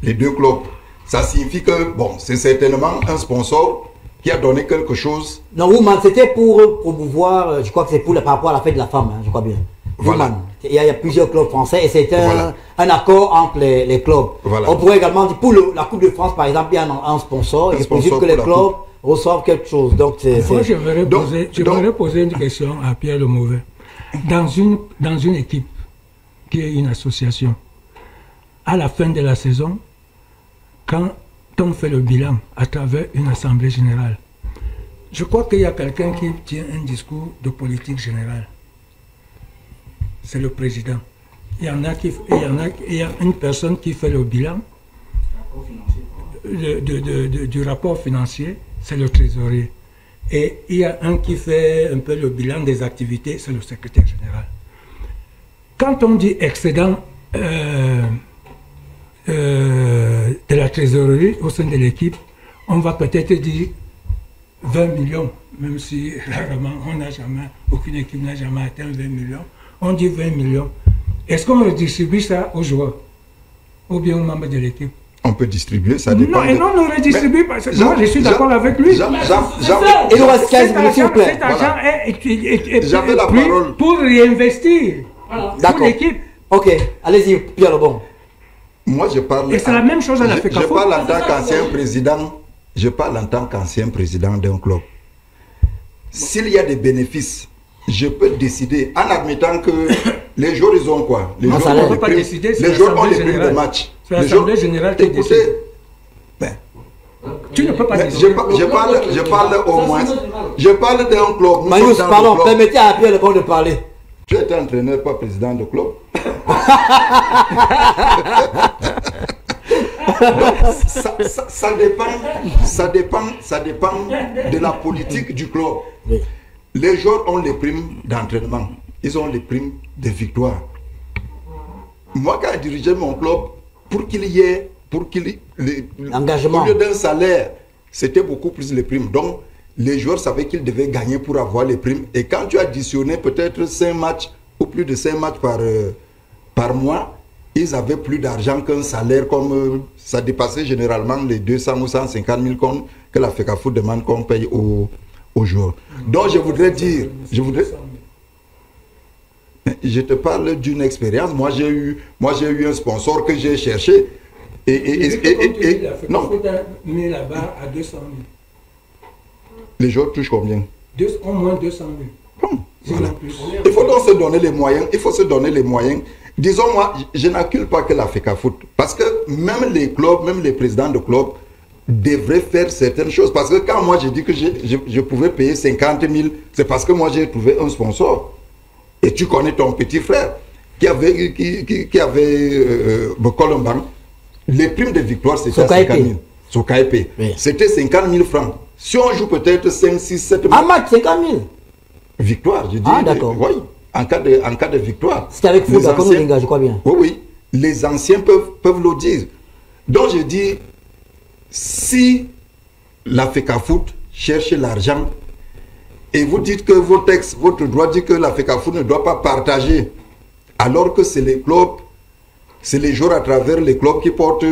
Les 2 clubs. Ça signifie que, bon, c'est certainement un sponsor qui a donné quelque chose. Non, Woman, c'était pour promouvoir, je crois que c'est par rapport à la fête de la femme, hein, je crois bien. Voilà. Woman. Il y a plusieurs clubs français et c'est un accord entre les clubs. Voilà. On pourrait également dire, pour la Coupe de France, par exemple, il y a un sponsor et je présume que les clubs reçoivent quelque chose. Donc, moi, j'aimerais poser une question à Pierre Le Mauvais. Dans une équipe qui est une association, à la fin de la saison, quand on fait le bilan à travers une assemblée générale, je crois qu'il y a quelqu'un qui tient un discours de politique générale. C'est le président. Il y a une personne qui fait le bilan du rapport financier, c'est le trésorier. Et il y a un qui fait un peu le bilan des activités, c'est le secrétaire général. Quand on dit excédent de la trésorerie au sein de l'équipe, on va peut-être dire 20 millions, même si rarement aucune équipe n'a jamais atteint 20 millions. On dit 20 millions. Est-ce qu'on redistribue ça aux joueurs ou bien aux membres de l'équipe? On peut distribuer, ça dépend. Non, et non, on ne redistribue pas. Moi, je suis d'accord avec lui. Il nous reste 15 minutes, s'il vous plaît. Cet argent est J'avais la parole. Pour réinvestir pour l'équipe. Ok, allez-y, Pierre Lebon. Moi, je parle. Et c'est la même chose à la FECA. Je parle en tant qu'ancien président. Je parle en tant qu'ancien président d'un club. S'il y a des bénéfices, je peux décider en admettant que les joueurs, ils ont quoi? Les joueurs ont les primes, les joueurs ont les primes de match. C'est l'Assemblée générale qui décide. Tu ne peux pas décider. Je parle au moins. Je parle d'un club. Magnus, pardon, permettez à Pierre Lebon de parler. Tu es entraîneur, pas président de club. Ça dépend de la politique du club. Oui. Les joueurs ont les primes d'entraînement. Ils ont les primes de victoire. Moi, quand je dirigeais mon club, pour qu'il y ait l'engagement, au lieu d'un salaire, c'était beaucoup plus les primes. Donc, les joueurs savaient qu'ils devaient gagner pour avoir les primes. Et quand tu additionnais peut-être 5 matchs ou plus de 5 matchs par mois, ils avaient plus d'argent qu'un salaire, comme ça dépassait généralement les 200 ou 150 000 que la FECA Foot demande qu'on paye aux joueurs. Donc je voudrais dire, je te parle d'une expérience. Moi j'ai eu un sponsor que j'ai cherché non, mis là-bas à 200 000. Les joueurs touchent combien? Au moins 200 000. Bon, voilà. Il faut donc se donner les moyens. Il faut se donner les moyens. Disons, moi, je n'accuse pas que la FECA Foot. Parce que même les clubs, même les présidents de clubs devraient faire certaines choses. Parce que quand moi j'ai dit que je pouvais payer 50 000, c'est parce que moi j'ai trouvé un sponsor. Et tu connais ton petit frère qui avait Colomban. Les primes de victoire, c'était 50 000. Sur KP. Oui. C'était 50 000 francs. Si on joue peut-être 5, 6, 7 000. Un match, 50 000. Victoire, je dis. Ah, d'accord. Oui, en cas de victoire. C'est avec vous, d'accord, je crois bien. Oui, oui. Les anciens peuvent le dire. Donc, je dis, si la FECA Foot cherche l'argent et vous dites que votre droit dit que la FECA Foot ne doit pas partager alors que c'est les clubs, c'est les joueurs à travers les clubs qui portent,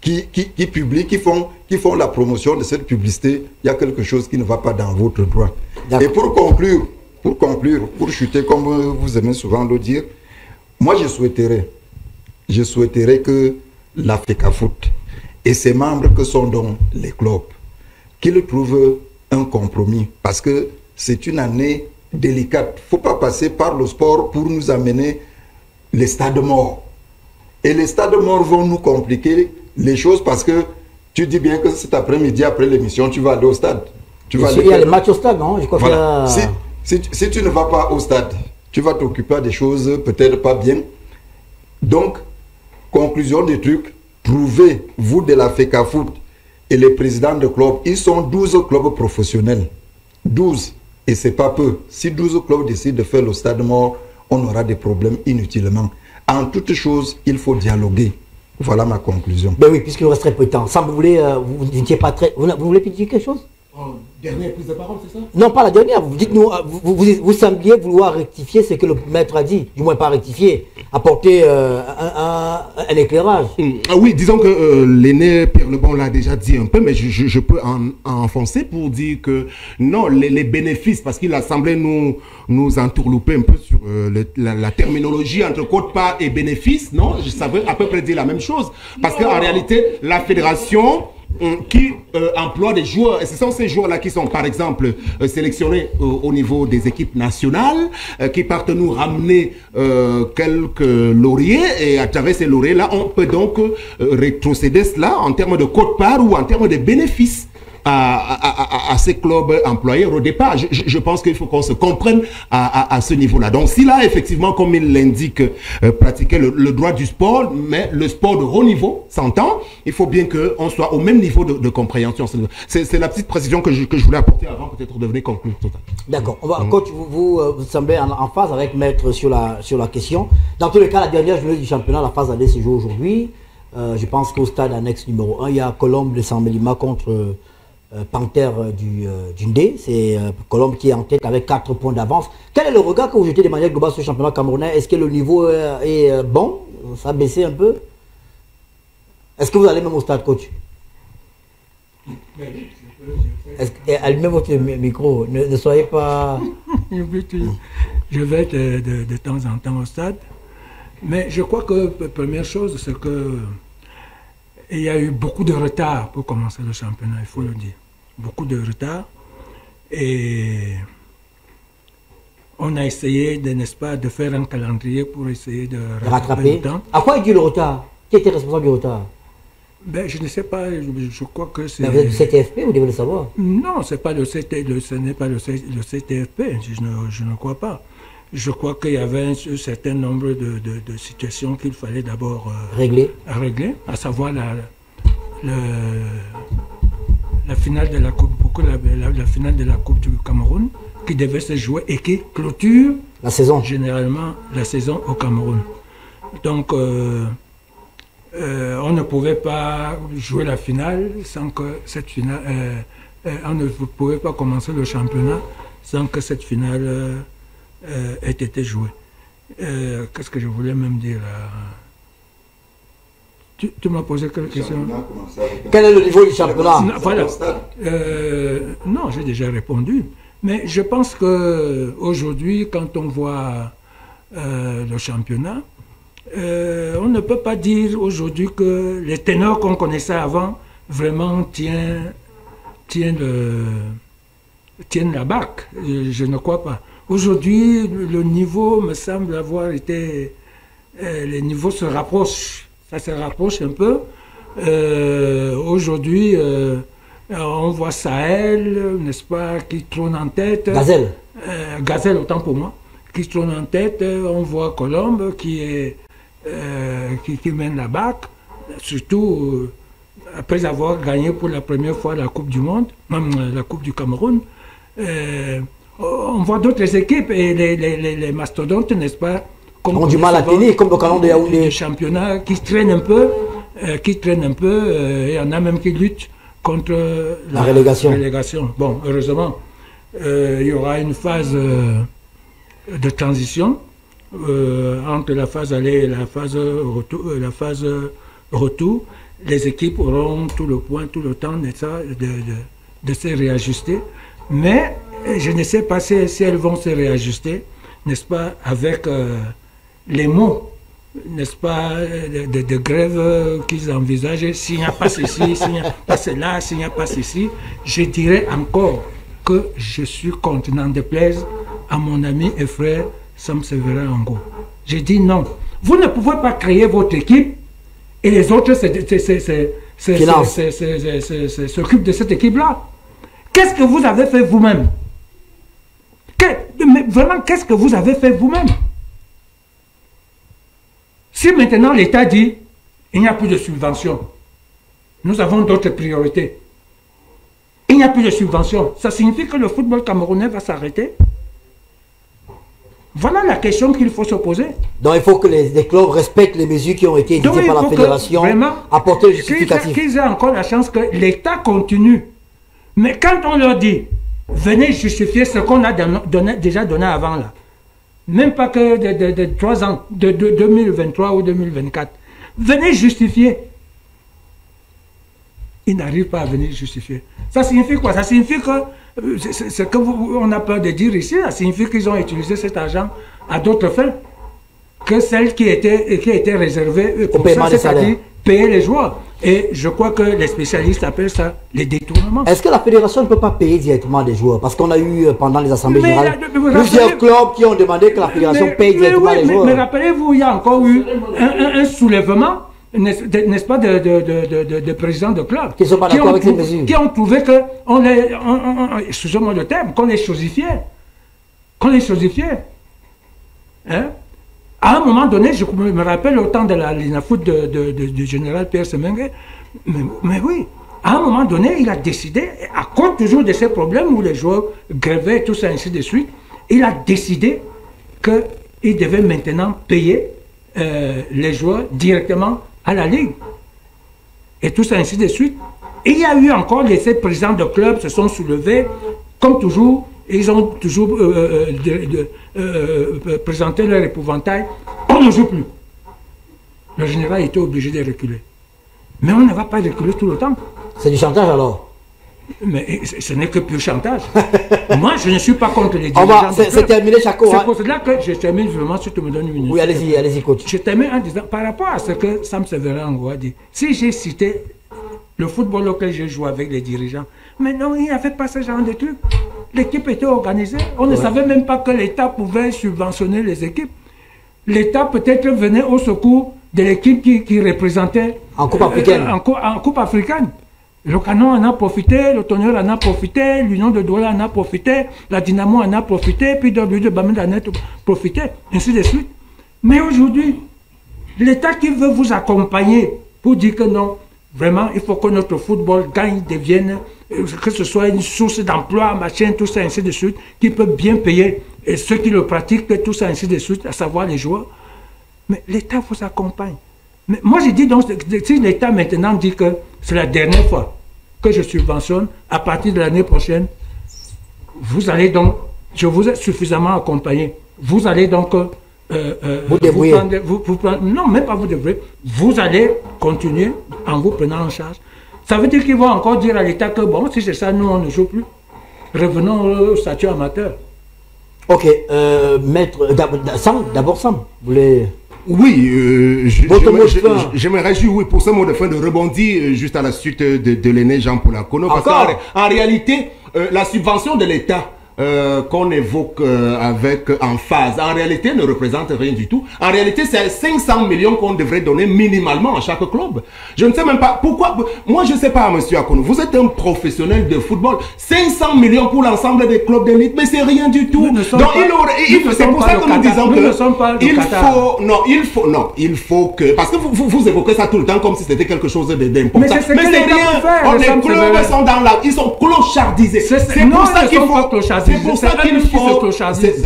qui publient, qui font la promotion de cette publicité. Il y a quelque chose qui ne va pas dans votre droit. Et pour conclure, pour chuter, comme vous aimez souvent le dire, moi je souhaiterais que la FECAFOOT et ses membres que sont dans les clubs, qu'ils trouvent un compromis, parce que c'est une année délicate. Il ne faut pas passer par le sport pour nous amener les stades morts. Et les stades morts vont nous compliquer les choses, parce que tu dis bien que cet après-midi, après l'émission, tu vas aller au stade. Il y a les matchs au stade, non? Je crois voilà. Si tu ne vas pas au stade, tu vas t'occuper des choses peut-être pas bien. Donc, conclusion du truc, trouvez, vous de la FECAFOOT et les présidents de clubs, ils sont 12 clubs professionnels. 12. Et c'est pas peu. Si 12 clubs décident de faire le stade mort, on aura des problèmes inutilement. En toute chose, il faut dialoguer. Voilà ma conclusion. Ben oui, puisqu'il nous reste très peu de temps. Sans vous voulez, vous n'étiez pas très... Vous voulez dire quelque chose? Dernière prise de parole, c'est ça? Non, pas la dernière. Vous dites-nous, vous sembliez vouloir rectifier ce que le maître a dit. Du moins pas rectifier, apporter un éclairage. Ah oui, disons que l'aîné Pierre Lebon l'a déjà dit un peu, mais je peux enfoncer pour dire que non, les bénéfices, parce qu'il a semblé nous entourlouper un peu sur la terminologie entre quote-part et bénéfices, non? Ça veut à peu près dire la même chose. Parce qu'en réalité, la fédération qui emploie des joueurs, et ce sont ces joueurs-là qui sont par exemple sélectionnés au niveau des équipes nationales, qui partent nous ramener quelques lauriers, et à travers ces lauriers-là, on peut donc rétrocéder cela en termes de quote-part ou en termes de bénéfices à ces clubs employés au départ. Je pense qu'il faut qu'on se comprenne à ce niveau-là. Donc si là, effectivement, comme il l'indique, pratiquer le droit du sport, mais le sport de haut niveau s'entend, il faut bien qu'on soit au même niveau de compréhension. C'est la petite précision que je voulais apporter avant peut-être de venir conclure total. D'accord. Coach, vous semblez en phase avec Maître sur la question. Dans tous les cas, la dernière journée du championnat, la phase aller se joue aujourd'hui. Je pense qu'au stade annexe numéro 1, il y a Colombe de Saint-Mélima contre Panthère du Ndé. C'est Colombe qui est en tête avec 4 points d'avance. Quel est le regard que vous jetez de manière globale sur le championnat camerounais? Est-ce que le niveau est bon? Ça a baissé un peu? Est-ce que vous allez même au stade, coach? Allumez votre micro, ne soyez pas... Je vais de temps en temps au stade. Mais je crois que la première chose, c'est que il y a eu beaucoup de retard pour commencer le championnat, il faut le dire. Beaucoup de retard. Et on a essayé, n'est-ce pas, de faire un calendrier pour essayer de rattraper le temps. À quoi est dû le retard? Qui était responsable du retard? Ben, je ne sais pas, je crois que c'est... Vous êtes du CTFP, vous devez le savoir. Non, ce n'est pas le CTFP, je ne crois pas. Je crois qu'il y avait un certain nombre de situations qu'il fallait d'abord régler, à savoir la finale de la Coupe, la finale de la Coupe du Cameroun, qui devait se jouer et qui clôture la saison. Généralement la saison au Cameroun. Donc, on ne pouvait pas jouer la finale sans que cette finale... on ne pouvait pas commencer le championnat sans que cette finale... ait été joué. Qu'est-ce que je voulais même dire là? Tu m'as posé quelques questions. Quel est le niveau du championnat? Voilà. Non, j'ai déjà répondu. Mais je pense qu'aujourd'hui, quand on voit le championnat, on ne peut pas dire aujourd'hui que les ténors qu'on connaissait avant vraiment tiennent la barque. Je ne crois pas. Aujourd'hui, le niveau me semble avoir été... les niveaux se rapprochent. Ça se rapproche un peu. Aujourd'hui, on voit Sahel, n'est-ce pas, qui trône en tête. Gazelle. Gazelle, autant pour moi. Qui trône en tête. On voit Colombe qui mène la barque. Surtout après avoir gagné pour la première fois la Coupe du Monde, même la Coupe du Cameroun. On voit d'autres équipes et les mastodontes, n'est-ce pas, ont du mal à tenir, comme le canon de Yaoundé. Les championnats qui traînent un peu, et il y en a même qui luttent contre la relégation. Bon, heureusement, il y aura une phase de transition entre la phase aller et la phase retour, les équipes auront tout le point, tout le temps de se réajuster. Mais je ne sais pas si elles vont se réajuster, n'est-ce pas, avec les mots, n'est-ce pas, de grève qu'ils envisagent. S'il n'y a pas ceci, s'il n'y a pas cela, s'il n'y a pas ceci, je dirais encore que je suis contre, n'en déplaise à mon ami et frère Sam Severin Ango. J'ai dit non. Vous ne pouvez pas créer votre équipe et les autres s'occupent de cette équipe-là. Qu'est-ce que vous avez fait vous-même? Vraiment, qu'est-ce que vous avez fait vous-même? Si maintenant l'État dit il n'y a plus de subventions, nous avons d'autres priorités. Il n'y a plus de subventions. Ça signifie que le football camerounais va s'arrêter? Voilà la question qu'il faut se poser. Donc il faut que les clubs respectent les mesures qui ont été édictées par la fédération, apporter le justificatif. Qu'ils aient encore la chance que l'État continue. Mais quand on leur dit, venez justifier ce qu'on a déjà donné avant là, même pas que de 3 ans, de 2023 ou 2024, venez justifier. Ils n'arrivent pas à venir justifier. Ça signifie quoi? Ça signifie que, ce qu'on a peur de dire ici, ça signifie qu'ils ont utilisé cet argent à d'autres fins que celles qui étaient réservées pour ça, c'est-à-dire payer les joueurs. Et je crois que les spécialistes appellent ça les détournements. Est-ce que la fédération ne peut pas payer directement les joueurs? Parce qu'on a eu pendant les assemblées générales plusieurs clubs qui ont demandé que la fédération paye directement les joueurs. Mais rappelez-vous, il y a encore eu un soulèvement, n'est-ce pas, de présidents de clubs qui ne sont pas d'accord avec ces mesures, qui ont trouvé que excusez-moi le terme, qu'on les chosifiait. Qu'on les chosifiait. Hein? À un moment donné, je me rappelle au temps de la Linafoot du général Pierre Semengue, mais oui, à un moment donné, il a décidé, à cause toujours de ces problèmes où les joueurs grévaient, tout ça, ainsi de suite, il a décidé qu'il devait maintenant payer les joueurs directement à la Ligue. Et tout ça, ainsi de suite. Et il y a eu encore ces présidents de clubs se sont soulevés, comme toujours. Ils ont toujours présenté leur épouvantail. On ne joue plus. Le général était obligé de reculer. Mais on ne va pas reculer tout le temps. C'est du chantage alors? Mais ce n'est que pur chantage. Moi, je ne suis pas contre les dirigeants. C'est terminé, Chaco. C'est pour cela que je termine vraiment, si tu me donnes une minute. Oui, allez-y, coach. Je termine en disant, par rapport à ce que Sam Severin Ango a dit, si j'ai cité le football auquel j'ai joué avec les dirigeants, mais non, il n'y avait pas ce genre de trucs. L'équipe était organisée. On ne savait même pas que l'État pouvait subventionner les équipes. L'État peut-être venait au secours de l'équipe qui représentait en Coupe africaine. En Coupe africaine. Le Canon en a profité, le Tonnerre en a profité, l'Union de Douala en a profité, la Dynamo en a profité, puis W de Bamenda en a profité, ainsi de suite. Mais aujourd'hui, l'État qui veut vous accompagner pour dire que non, vraiment, il faut que notre football gagne, devienne, que ce soit une source d'emploi, machin, tout ça, ainsi de suite, qui peut bien payer et ceux qui le pratiquent, tout ça, ainsi de suite, à savoir les joueurs. Mais l'État vous accompagne. Mais moi, j'ai dit, donc, si l'État maintenant dit que c'est la dernière fois que je subventionne, à partir de l'année prochaine, vous allez donc, je vous ai suffisamment accompagné, vous allez donc vous débrouiller. Non, même pas vous débrouiller. Vous allez continuer en vous prenant en charge. Ça veut dire qu'ils vont encore dire à l'État que bon, si c'est ça, nous on ne joue plus. Revenons au statut amateur. Ok, maître, d'abord Sam, vous voulez... Oui, je me réjouis, oui, pour ce mot de fin de rebondir juste à la suite de l'aîné Jean-Paul Akono. Parce qu'en réalité, la subvention de l'État qu'on évoque avec emphase, en réalité ne représente rien du tout. En réalité, c'est 500 millions qu'on devrait donner minimalement à chaque club. Je ne sais même pas pourquoi. Moi, je ne sais pas, monsieur Akono, vous êtes un professionnel de football. 500 millions pour l'ensemble des clubs d'élite, mais c'est rien du tout. Donc, c'est pour ça que nous disons que il faut que, parce que vous évoquez ça tout le temps comme si c'était quelque chose d'important. Mais c'est rien. Les clubs sont dans la, ils sont clochardisés. C'est pour ça qu'il faut. C'est pour ça qu'il faut.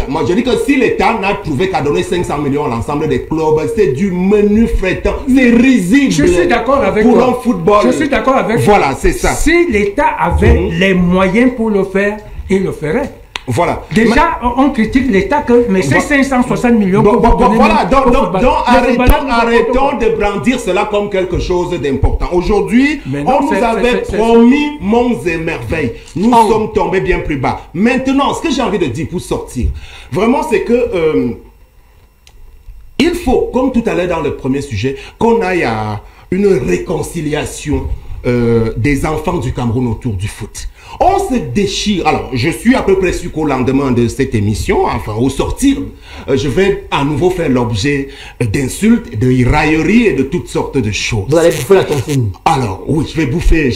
Moi, je dis que si l'État n'a trouvé qu'à donner 500 millions à l'ensemble des clubs, c'est du menu frétant. C'est risible. Je suis d'accord avec pour toi. un football. Je suis d'accord avec Voilà, c'est ça. Si l'État avait les moyens pour le faire, il le ferait. Voilà. Déjà, on critique l'État mais c'est 560 millions. Voilà, donc arrêtons de brandir cela comme quelque chose d'important. Aujourd'hui, on nous avait promis monts et merveilles. Nous sommes tombés bien plus bas. Maintenant, ce que j'ai envie de dire pour sortir, vraiment, c'est que il faut, comme tout à l'heure dans le premier sujet, qu'on aille à une réconciliation des enfants du Cameroun autour du foot. On se déchire. Alors, je suis à peu près sûr qu'au lendemain de cette émission, enfin au sortir, je vais à nouveau faire l'objet d'insultes, de railleries et de toutes sortes de choses. Vous allez bouffer la tontine. Alors, oui, je vais bouffer.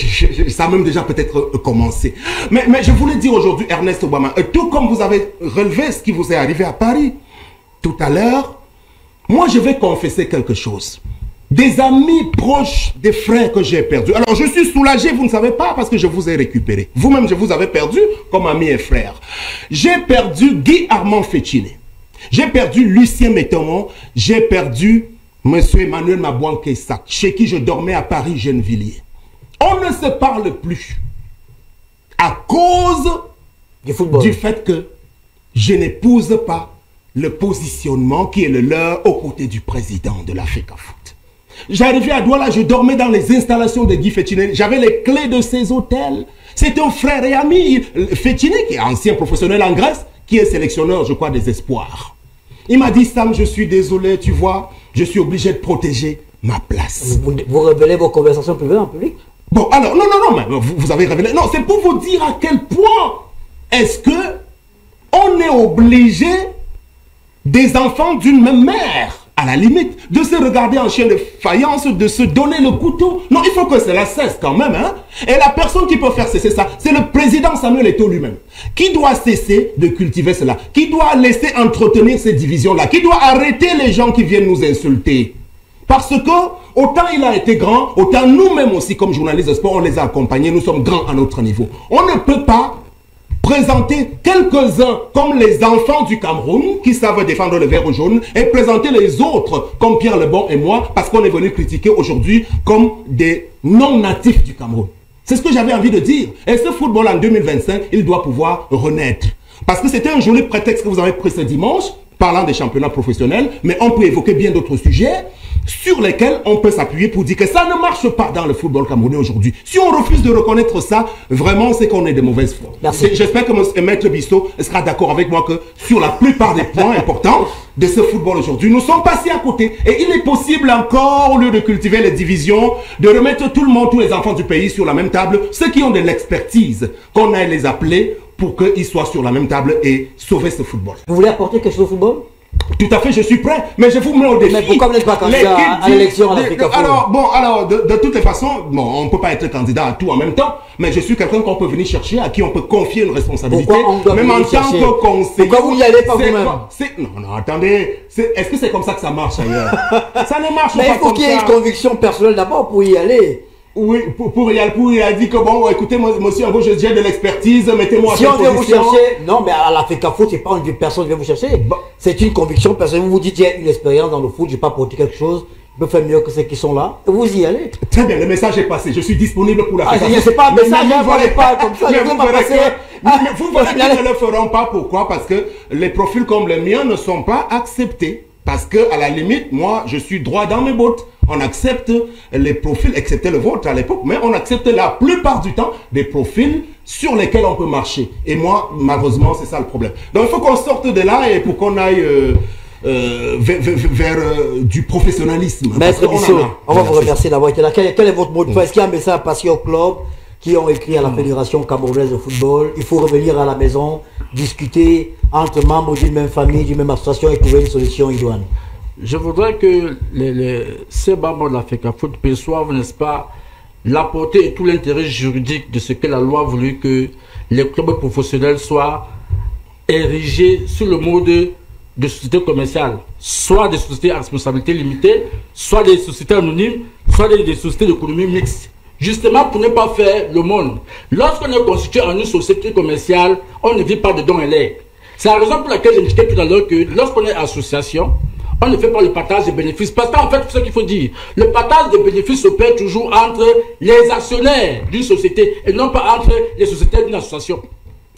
Ça a même déjà peut-être commencé. Mais je voulais dire aujourd'hui, Ernest Obama, tout comme vous avez relevé ce qui vous est arrivé à Paris tout à l'heure, moi, je vais confesser quelque chose. Des amis proches, des frères que j'ai perdus. Alors, je suis soulagé, vous ne savez pas, parce que je vous ai récupéré. Vous-même, je vous avais perdu comme ami et frère. J'ai perdu Guy Armand Fétchiné. J'ai perdu Lucien Métomon. J'ai perdu M. Emmanuel Mabouan-Kessac, chez qui je dormais à Paris-Gennevilliers. On ne se parle plus à cause du fait que je n'épouse pas le positionnement qui est le leur aux côtés du président de l'Africa Foot. J'arrivais à Douala, je dormais dans les installations de Guy Fétchiné. J'avais les clés de ses hôtels. C'est un frère et ami. Fétchiné, qui est ancien professionnel en Grèce, qui est sélectionneur, je crois, des espoirs. Il m'a dit, Sam, je suis désolé, tu vois, je suis obligé de protéger ma place. Vous révélez vos conversations privées en public? Bon, alors, non, mais vous avez révélé. Non, c'est pour vous dire à quel point est-ce que on est obligé des enfants d'une même mère, à la limite, de se regarder en chien de faïence, de se donner le couteau. Non, il faut que cela cesse quand même. Hein? Et la personne qui peut faire cesser ça, c'est le président Samuel Eto'o lui-même. Qui doit cesser de cultiver cela? Qui doit laisser entretenir ces divisions-là? Qui doit arrêter les gens qui viennent nous insulter? Parce que, autant il a été grand, autant nous-mêmes aussi, comme journalistes de sport, on les a accompagnés, nous sommes grands à notre niveau. On ne peut pas présenter quelques-uns comme les enfants du Cameroun qui savent défendre le vert ou jaune et présenter les autres comme Pierre Lebon et moi parce qu'on est venu critiquer aujourd'hui comme des non-natifs du Cameroun. C'est ce que j'avais envie de dire. Et ce football en 2025, il doit pouvoir renaître. Parce que c'était un joli prétexte que vous avez pris ce dimanche, parlant des championnats professionnels, mais on peut évoquer bien d'autres sujets sur lesquels on peut s'appuyer pour dire que ça ne marche pas dans le football camerounais aujourd'hui. Si on refuse de reconnaître ça, vraiment, c'est qu'on est de mauvaise foi. J'espère que Maître Bissot sera d'accord avec moi que sur la plupart des points importants de ce football aujourd'hui, nous sommes passés à côté. Et il est possible encore, au lieu de cultiver les divisions, de remettre tout le monde, tous les enfants du pays sur la même table, ceux qui ont de l'expertise, qu'on aille les appeler pour qu'ils soient sur la même table et sauver ce football. Vous voulez apporter quelque chose au football? Tout à fait, je suis prêt, mais je vous mets au défi. Mais pourquoi vous n'êtes pas candidat à l'élection en Afrique? Alors, de toutes les façons, bon, on ne peut pas être candidat à tout en même temps, mais je suis quelqu'un qu'on peut venir chercher, à qui on peut confier une responsabilité. Pourquoi on doit même en tant que conseiller. Pourquoi vous n'y allez pas vous-même? Non, attendez, est-ce que c'est comme ça que ça marche ailleurs? Ça ne marche pas comme ça. Mais il faut qu'il y ait une conviction personnelle d'abord pour y aller. Oui, pour y aller, il a dit que bon, écoutez, monsieur, j'ai de l'expertise, mettez-moi à si on vient vous chercher, non, mais à l'Africa Foot, c'est pas une personne qui vient vous chercher. C'est une conviction personnelle. Vous vous dites, il y a une expérience dans le foot, je vais pas apporter quelque chose, je peux faire mieux que ceux qui sont là, et vous y allez. Très bien, le message est passé, je suis disponible pour l'Africa Foot. C'est pas un message, vous ne pas comme ça, mais vous verrez qu'ils ne le feront pas, pourquoi? Parce que les profils comme le mien ne sont pas acceptés. Parce que, à la limite, moi, je suis droit dans mes bottes. On accepte les profils, excepté le vôtre à l'époque, mais on accepte la plupart du temps des profils sur lesquels on peut marcher. Et moi, malheureusement, c'est ça le problème. Donc, il faut qu'on sorte de là et pour qu'on aille vers du professionnalisme. Maître Bissot, on va vous remercier d'avoir été là. Quel est votre mot de fin? Est-ce qu'il y a un message passé au club qui ont écrit à la Fédération camerounaise de football? Il faut revenir à la maison, discuter entre membres d'une même famille, d'une même association et trouver une solution idoine. Je voudrais que ces membres de l'Africa Foot perçoivent, n'est-ce pas, la portée et tout l'intérêt juridique de ce que la loi a voulu que les clubs professionnels soient érigés sur le mode de sociétés commerciales, soit des sociétés à responsabilité limitée, soit des sociétés anonymes, soit des sociétés d'économie mixte. Justement pour ne pas faire le monde. Lorsqu'on est constitué en une société commerciale, on ne vit pas de dons et legs. C'est la raison pour laquelle j'indiquais tout à l'heure que lorsqu'on est association, on ne fait pas le partage des bénéfices. Parce qu'en fait, c'est ce qu'il faut dire. Le partage des bénéfices s'opère toujours entre les actionnaires d'une société et non pas entre les sociétés d'une association.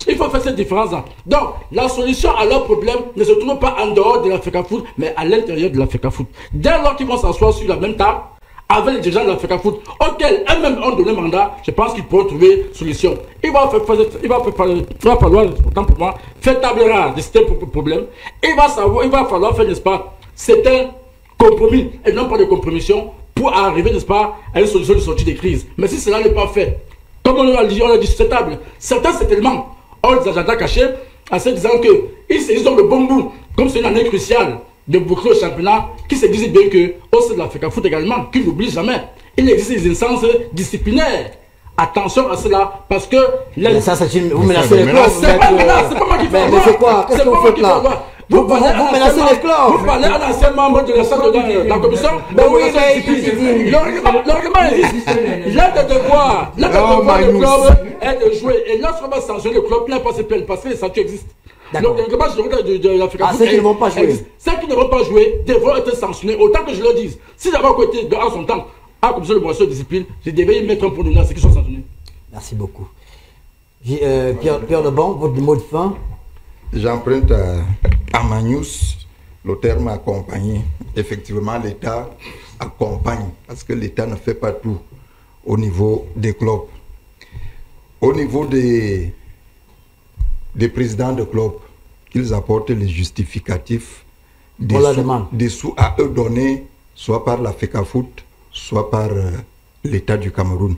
Il faut faire cette différence-là. Donc, la solution à leur problème ne se trouve pas en dehors de la FECAFOOT, mais à l'intérieur de la FECAFOOT. Dès lors qu'ils vont s'asseoir sur la même table, avec les dirigeants de la FECAFOOT, auxquels eux-mêmes ont donné mandat, je pense qu'ils pourront trouver solution. Il va falloir, autant pour moi, faire table rase de ce problème. Il va falloir faire, n'est-ce pas, c'est un compromis et non pas de compromission pour arriver, n'est-ce pas, à une solution de sortie des crises. Mais si cela n'est pas fait, comme on l'a dit sur cette table, certains certainement ont des agendas cachés en se disant qu'ils se disent donc le bon bout, comme c'est une année cruciale de boucler au championnat, qui se disent bien que au sein de la FECAFOOT également, qu'ils n'oublient jamais, il existe des instances disciplinaires. Attention à cela, parce que... Ça, c'est une... Vous menacez les clubs. C'est pas moi qui fais. Mais c'est quoi? Qu'est-ce que vous faites là? Vous menacez les clubs. Vous parlez à l'ancien membre de la commission. Mais oui, mais l'argument existe. L'un des devoirs du club est de jouer. Et lorsqu'on va sanctionner le club, il n'a pas se plaindre parce que les sanctions existent. D'accord. De la FECAFOOT, ceux qui ne vont pas jouer. Ceux qui ne vont pas jouer devront être sanctionnés. Autant que je le dise. Si j'avais côté en son temps, à la commission de boisson de discipline, je devais y mettre un point d'honneur à ceux qui sont sanctionnés. Merci beaucoup. Pierre Lebon, votre mot de fin. J'emprunte à Magnus le terme accompagner. Effectivement, l'État accompagne parce que l'État ne fait pas tout au niveau des clubs. Au niveau des présidents de clubs, qu'ils apportent les justificatifs des sous à eux donnés, soit par la FECAFOOT, soit par l'État du Cameroun.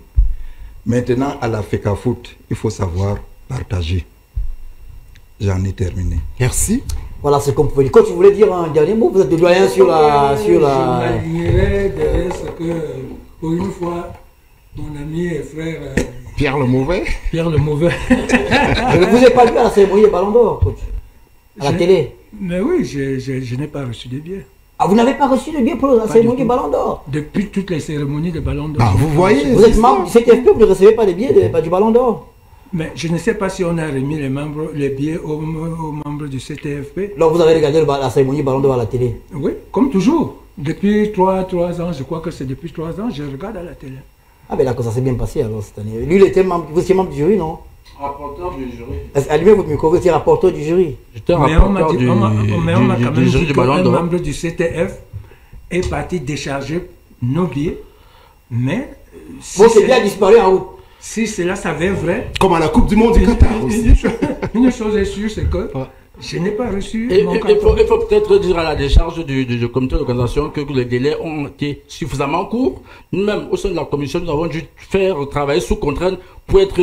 Maintenant, à la FECAFOOT, il faut savoir partager. J'en ai terminé. Merci. Voilà ce qu'on pouvait dire. Quand tu voulais dire un dernier mot, vous êtes doyen sur la... Je m'alignerai derrière ce que, pour une fois, mon ami et frère... Pierre le Mauvais. Pierre le Mauvais. Je ne vous ai pas vu à la cérémonie des Ballons d'Or, coach. À la télé. Mais oui, je n'ai pas reçu de billets. Ah, vous n'avez pas reçu de billets pour la cérémonie des Ballons d'Or? Depuis toutes les cérémonies des Ballons d'Or. Ah, vous voyez. Vous êtes membre du CTFP, vous ne recevez pas de billets du Ballon d'Or? Mais je ne sais pas si on a remis les billets aux membres du CTFP. Alors vous avez regardé la cérémonie Ballon d'Or à la télé? Oui, comme toujours. Depuis 3 ans, je crois que c'est depuis 3 ans, je regarde à la télé. Ah ben d'accord, ça s'est bien passé alors cette année. Lui, il était membre, vous étiez membre du jury, non? Rapporteur du jury. Allumez votre micro, vous étiez rapporteur du jury. J'étais rapporteur du jury du Ballon d'Or. Un membre du CTF est parti décharger nos billets, mais... Votre billet a disparu en route. Si cela s'avère vrai... Comme à la Coupe du Monde du Qatar aussi. Une chose est sûre, c'est que je n'ai pas reçu mon Il faut peut-être dire à la décharge du comité d'organisation que les délais ont été suffisamment courts. Nous-mêmes, au sein de la commission, nous avons dû faire travailler sous contrainte pour être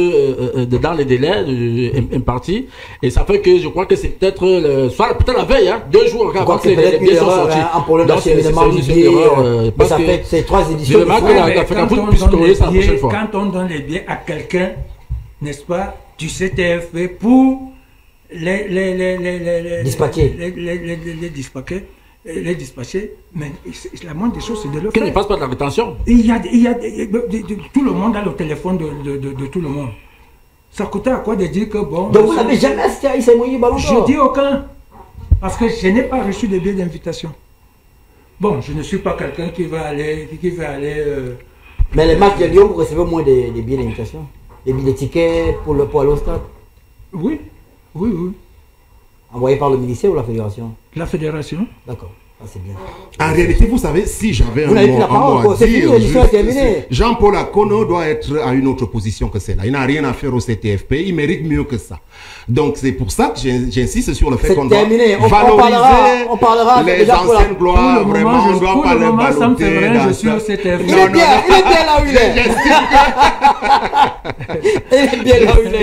dans les délais impartis. Et ça fait que je crois que c'est peut-être peut-être la veille, 2 jours avant que les billets sont sortis. Un problème d'acheminement du billet. Ça fait ces 3 éditions. Quand on donne les billets à quelqu'un, n'est-ce pas, du CTFP pour les dispatcher, mais la moindre des choses, c'est de le faire. Qu'il ne passe pas de la rétention. Il y a tout le monde a le téléphone de tout le monde. Ça coûtait à quoi de dire que bon... Donc vous n'avez jamais assisté à une cérémonie Ballon d'Or? Je dis aucun, parce que je n'ai pas reçu de billets d'invitation. Bon, je ne suis pas quelqu'un qui va aller... Mais les matchs de Lyon, vous recevez au moins des billets d'invitation? Des tickets pour aller au stade? Oui. Envoyé par le ministère ou la fédération? La fédération. D'accord, c'est bien. En réalité, vous savez, si j'avais un mot à dire, Jean-Paul Akono doit être à une autre position que celle-là. Il n'a rien à faire au CTFP, il mérite mieux que ça. Donc c'est pour ça que j'insiste sur le fait qu'on doit valoriser les anciennes gloires. Vraiment, on ne doit pas les baloter. Je suis au CTFP. Il est bien là où il est. Il est bien là où il est.